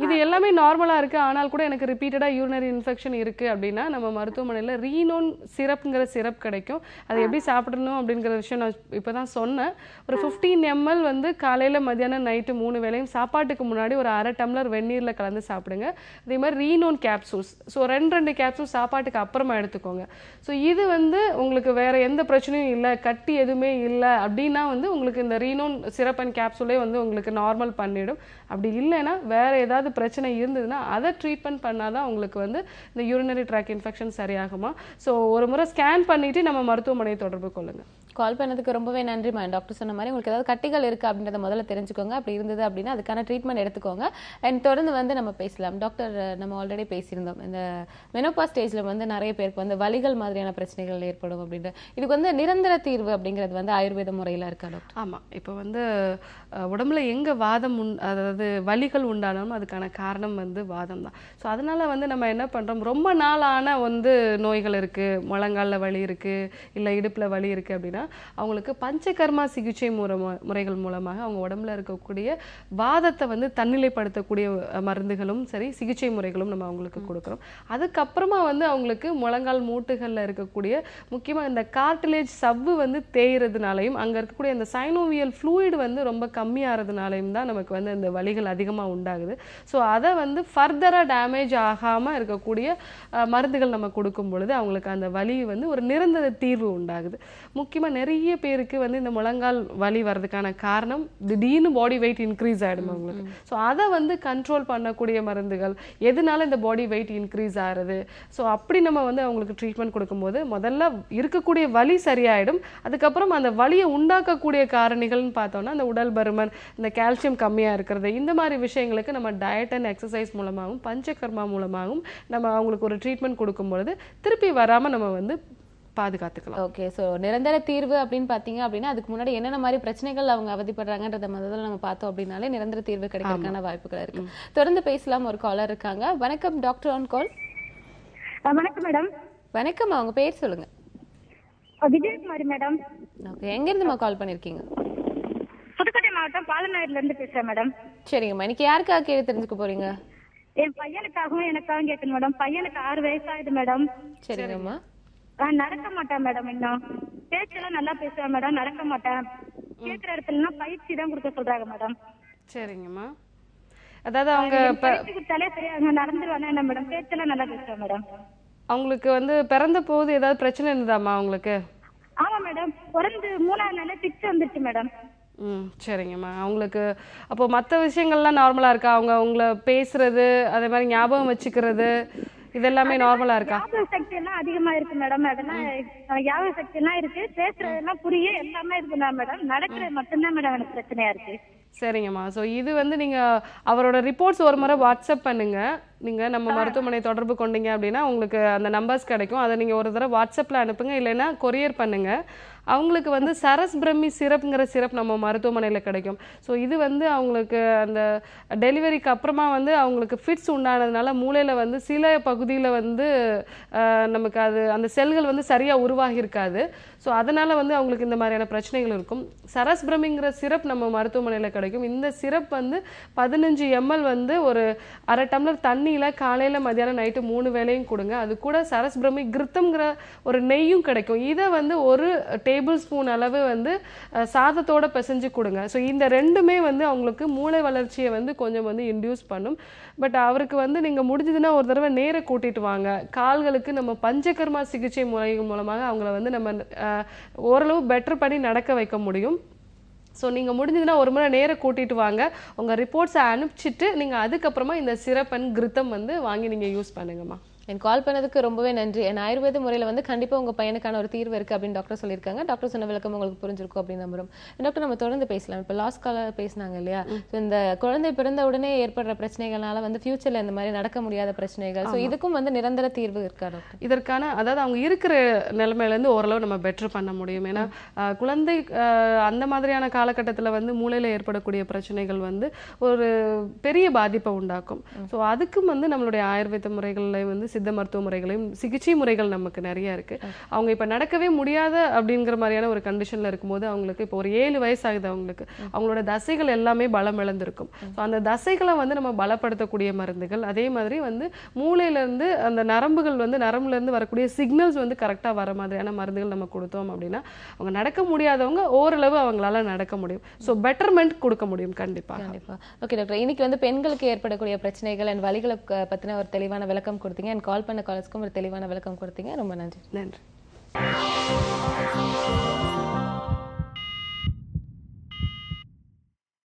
இது எல்லாமே நார்மலா இருக்கு, ஆனால் கூட எனக்கு ரிப்பீட்டடா யூரினரி இன்ஃபெக்ஷன் இருக்கு அப்படின்னா நம்ம மருத்துவமனையில ரீனோன் சிரப்ங்கிற சிரப் கிடைக்கும். அது எப்படி சாப்பிடணும் அப்படிங்கிற விஷயம் நான் இப்பதான் சொன்னேன். ஒரு 15 ml வந்து காலையில மத்தியானம் நைட்டு 3 வேளையும் சாப்பாட்டுக்கு முன்னாடி ஒரு 1/2 டம்ளர் வெந்நீர்ல கலந்து சாப்பிடுங்க. அதே மாதிரி ரீனோன் கேப்சூல்ஸ், ஸோ 2 கேப்சூல் சாப்பாட்டுக்கு அப்புறமா எடுத்துக்கோங்க. ஸோ இது வந்து உங்களுக்கு வேற எந்த பிரச்சனையும் இல்லை, கட்டி எதுவுமே இல்லை அப்படின்னா வந்து உங்களுக்கு இந்த ரீனோன் சிரப் அண்ட் கேப்சூலே வந்து உங்களுக்கு நார்மல் பண்ணிடும். அப்படி இல்லைன்னா வேற ஏதாவது பிரச்சனை இருந்ததுன்னா அதை ட்ரீட்மெண்ட் பண்ணாதான் உங்களுக்கு வந்து இந்த யூரினரி ட்ராக் இன்ஃபெக்ஷன் சரியாகுமா. ஸோ ஒரு முறை ஸ்கேன் பண்ணிட்டு நம்ம மருத்துவமனையை தொடர்பு கொள்ளுங்க. கால் பண்ணதுக்கு ரொம்பவே நன்றி மேம். டாக்டர் சொன்ன மாதிரி உங்களுக்கு ஏதாவது கட்டிகள் இருக்கு அப்படின்றத முதல்ல தெரிஞ்சுக்கோங்க. அப்படி இருந்தது அப்படின்னா அதுக்கான ட்ரீட்மெண்ட் எடுத்துக்கோங்க. அண்ட் தொடர்ந்து வந்து நம்ம பேசலாம். டாக்டர், நம்ம ஆல்ரெடி பேசியிருந்தோம் இந்த மெனோபாஸ் ஸ்டேஜ்ல வந்து நிறைய பேருக்கு வந்து வலிகள் மாதிரியான பிரச்சனைகள் ஏற்படும் அப்படின்ற, இதுக்கு வந்து நிரந்தர தீர்வு அப்படிங்கிறது வந்து ஆயுர்வேத முறையில இருக்கா டாக்டர்? ஆமா, இப்போ வந்து உடம்புல எங்க வாதம் அதாவது வலிகள் உண்டானாலும் அதுக்கான காரணம் வந்து வாதம் தான். ஸோ அதனால வந்து நம்ம என்ன பண்றோம், ரொம்ப நாளான வந்து நோய்கள் இருக்கு, முழங்கால வலி இருக்கு, இல்லை இடுப்புல வலி இருக்கு அப்படின்னா அவங்களுக்கு பஞ்சகர்மா சிகிச்சை முறைகள் மூலமாக அவங்க உடம்புல இருக்கக்கூடிய வாதத்தை வந்து தன்னிலைப்படுத்தக்கூடிய மருந்துகளும் சரி சிகிச்சை முறைகளும் நம்ம அவங்களுக்கு கொடுக்குறோம். அதுக்கப்புறமா வந்து அவங்களுக்கு முழங்கால் மூட்டுகளில் இருக்கக்கூடிய முக்கியமாக இந்த கார்டிலேஜ் சவ்வு வந்து தேய்றதுனாலையும் அங்கே இருக்கக்கூடிய அந்த சைனோவியல் ஃப்ளூயிட் வந்து ரொம்ப கம்மியாகிறதுனாலையும் தான் நமக்கு வந்து இந்த வலிகள் அதிகமாக உண்டாகுது. ஸோ அதை வந்து ஃபர்தராக டேமேஜ் ஆகாமல் இருக்கக்கூடிய மருந்துகள் நம்ம கொடுக்கும் பொழுது அவங்களுக்கு அந்த வலி வந்து ஒரு நிரந்தர தீர்வு உண்டாகுது. முக்கியமாக நிறைய பேருக்கு வந்து இந்த முழங்கால் வலி வர்றதுக்கான காரணம் திடீர்னு பாடி வெயிட் இன்க்ரீஸ் ஆகிடும் அவங்களுக்கு. ஸோ அதை வந்து கண்ட்ரோல் பண்ணக்கூடிய மருந்துகள், எதனால இந்த பாடி வெயிட் இன்க்ரீஸ் ஆகுது, ஸோ அப்படி நம்ம வந்து அவங்களுக்கு ட்ரீட்மெண்ட் கொடுக்கும்போது முதல்ல இருக்கக்கூடிய வலி சரியாயிடும். அதுக்கப்புறம் அந்த வலியை உண்டாக்கக்கூடிய காரணிகள்னு பார்த்தோம்னா அந்த உடல் பருமன், இந்த கால்சியம் கம்மியாக இருக்கிறது, இந்த மாதிரி விஷயங்களுக்கு நம்ம டயட் அண்ட் எக்ஸசைஸ் மூலமாகவும் பஞ்சகர்மா மூலமாகவும் நம்ம அவங்களுக்கு ஒரு ட்ரீட்மெண்ட் கொடுக்கும்பொழுது திருப்பி வராமல் நம்ம வந்து பாதுகாத்துக்கலாம். ஓகே, ஸோ நிரந்தர தீர்வு அப்படின்னு பார்த்தீங்க அப்படின்னா அதுக்கு முன்னாடி என்னென்ன மாதிரி பிரச்சனைகள் அவங்க அவதிப்படுறாங்கன்றத முதல்ல நம்ம பார்த்தோம் அப்படின்னாலே நிரந்தர தீர்வு கிடைக்கிறதுக்கான வாய்ப்புகள் இருக்கு. தொடர்ந்து பேசலாம். ஒரு காலர் இருக்காங்க. வணக்கம் டாக்டர் ஆன் கால். வணக்கம் மேடம். வணக்கம், அவங்க பேர் சொல்லுங்க. விஜயகுமாரி மேடம். ஓகே, எங்க இருந்துமா கால் பண்ணிருக்கீங்க? புதுக்கோட்டை மாவட்டம் பாலநாயர்ல இருந்து பேசுறேன் மேடம். சரிங்கம்மா, இன்னைக்கு யாருக்காக கேள்வி தெரிஞ்சுக்க போறீங்க? என் பையனுக்காகவும் எனக்காகவும் கேட்கணும் மேடம். பையனுக்கு 6 வயசாகுது மேடம். சரிங்கம்மா. நடக்க மாட்டேன் மேடம். இன்னும் பேச்செல்லாம் நல்லா பேசுவேன் மேடம், நடக்க மாட்டேன். கேட்கிற இடத்துலன்னா பயிற்சி தான் கொடுக்க சொல்றாங்க மேடம். சரிங்கம்மா. அதாவது அவங்க பயிற்சி கொடுத்தாலே சரியா நடந்துருவானே என்ன மேடம்? பேச்செல்லாம் நல்லா பேசுவேன் மேடம். அவங்களுக்கு வந்து பிறந்த போது ஏதாவது பிரச்சனை இருந்ததாமா அவங்களுக்கு? ஆமா மேடம், பிறந்து 3ஆவது நாளே 6 வந்துருச்சு மேடம். சரிங்கம்மா. அவங்களுக்கு அப்போ மற்ற விஷயங்கள்லாம் நார்மலா இருக்கா? அவங்க உங்களை பேசுறது, அதே மாதிரி ஞாபகம் வச்சுக்கிறது, இதெல்லாமே நார்மலா இருக்கா? ஞாபக சக்தி எல்லாம் அதிகமா இருக்கு மேடம். அதெல்லாம் ஞாபக சக்தி எல்லாம் இருக்கு, பேசுறதெல்லாம் புரிய எல்லாமே இருக்குதா மேடம். நடக்கிறது மட்டும்தான் மேடம் எனக்கு பிரச்சனையா இருக்கு. சரிங்கம்மா. ஸோ இது வந்து நீங்க அவரோட ரிப்போர்ட்ஸ் ஒரு முறை வாட்ஸ்அப் பண்ணுங்க. நீங்க நம்ம மருத்துவமனை தொடர்பு கொண்டீங்க அப்படின்னா உங்களுக்கு அந்த நம்பர்ஸ் கிடைக்கும். அதை நீங்க ஒரு தடவை வாட்ஸ்அப்ல அனுப்புங்க, இல்லைன்னா கொரியர் பண்ணுங்க. அவங்களுக்கு வந்து சரஸ் பிரம்மி சிரப்ங்கிற சிரப் நம்ம மருத்துவமனையில் கிடைக்கும். ஸோ இது வந்து அவங்களுக்கு அந்த டெலிவரிக்கு அப்புறமா வந்து அவங்களுக்கு ஃபிட்ஸ் உண்டானதுனால மூளையில் வந்து சில பகுதியில் வந்து நமக்கு அது அந்த செல்கள் வந்து சரியாக உருவாகி இருக்காது. ஸோ அதனால் வந்து அவங்களுக்கு இந்த மாதிரியான பிரச்சனைகள் இருக்கும். சரஸ் பிரமிங்கிற சிரப் நம்ம மருத்துவமனையில் கிடைக்கும். இந்த சிரப் வந்து 15 ml வந்து ஒரு 1/2 டம்ளர் தண்ணியில் காலையில் மத்தியானம் நைட்டு 3 வேளையும் கொடுங்க. அது கூட சரஸ் பிரமி கிருத்தம்ங்கிற ஒரு நெய்யும் கிடைக்கும். இதை வந்து ஒரு டேபிள் ஸ்பூன் அளவு வந்து சாதத்தோட பிசைஞ்சு கொடுங்க. ஸோ இந்த ரெண்டுமே வந்து அவங்களுக்கு மூளை வளர்ச்சியை வந்து கொஞ்சம் வந்து இன்டியூஸ் பண்ணும். பட் அவருக்கு வந்து நீங்கள் முடிஞ்சதுன்னா ஒரு தடவை நேர கூட்டிட்டு வாங்க. கால்களுக்கு நம்ம பஞ்சகர்மா சிகிச்சை முறை மூலமாக அவங்கள வந்து நம்ம ஓரளவு பெட்டர் பண்ணி நடக்க வைக்க முடியும். ஸோ நீங்கள் முடிஞ்சதுன்னா ஒரு முறை நேர கூட்டிட்டு வாங்க. உங்கள் ரிப்போர்ட்ஸை அனுப்பிச்சிட்டு நீங்கள் அதுக்கப்புறமா இந்த சிரப் அண்ட் கிருத்தம் வந்து வாங்கி நீங்கள் யூஸ் பண்ணுங்கம்மா. என் கால் பண்ணதுக்கு ரொம்பவே நன்றி. என் ஆயுர்வேத முறையில் வந்து கண்டிப்பாக உங்கள் பையனுக்கான ஒரு தீர்வு இருக்குது அப்படின்னு டாக்டர் சொல்லியிருக்காங்க. டாக்டர் சொன்ன விளக்கம் உங்களுக்கு புரிஞ்சிருக்கும் அப்படின்னு நம்புறோம். டாக்டர், நம்ம தொடர்ந்து பேசலாம். இப்போ லாஸ்ட் காலர் பேசினாங்க இல்லையா, ஸோ இந்த குழந்தை பிறந்த உடனே ஏற்படுற பிரச்சனைகள்னால வந்து ஃபியூச்சரில் இந்த மாதிரி நடக்க முடியாத பிரச்சனைகள், ஸோ இதுக்கும் வந்து நிரந்தர தீர்வு இருக்கா டாக்டர்? இதற்கான அதாவது அவங்க இருக்கிற நிலைமையிலேருந்து ஓரளவு நம்ம பெட்டர் பண்ண முடியும். ஏன்னா குழந்தை அந்த மாதிரியான காலகட்டத்தில் வந்து மூளையில் ஏற்படக்கூடிய பிரச்சனைகள் வந்து ஒரு பெரிய பாதிப்பை உண்டாக்கும். ஸோ அதுக்கும் வந்து நம்மளுடைய ஆயுர்வேத முறைகளில் வந்து சித்த மருத்துவ முறைகளையும் சிகிச்சை முறைகள் நமக்கு நிறைய இருக்கு. அவங்க இப்ப நடக்கவே முடியாத அப்படிங்கிற மாதிரியான ஒரு கண்டிஷன்ல இருக்கும்போது அவங்களுக்கு இப்போ ஒரு 7 வயசு ஆகுது, அவங்களுக்கு அவங்களோட தசைகள் எல்லாமே பலம் இழந்திருக்கும். ஸோ அந்த தசைகளை வந்து நம்ம பலப்படுத்தக்கூடிய மருந்துகள், அதே மாதிரி வந்து மூளையில இருந்து அந்த நரம்புகள் வந்து நரம்புல இருந்து வரக்கூடிய சிக்னல்ஸ் வந்து கரெக்டா வர மாதிரியான மருந்துகள் நம்ம கொடுத்தோம் அப்படின்னா அவங்க நடக்க முடியாதவங்க ஓரளவு அவங்களால நடக்க முடியும். ஸோ பெட்டர்மெண்ட் கொடுக்க முடியும் கண்டிப்பா. ஓகே டாக்டர், இன்னைக்கு வந்து பெண்களுக்கு ஏற்படக்கூடிய பிரச்சனைகள் அண்ட் வலிகளை பத்தின ஒரு தெளிவான விளக்கம் கொடுத்தீங்க. கால் பண்ண காலர்ஸ்க்கும் ஒரு தெளிவான விளக்கம் கொடுத்தீங்க. ரொம்ப நன்றி. நன்றி.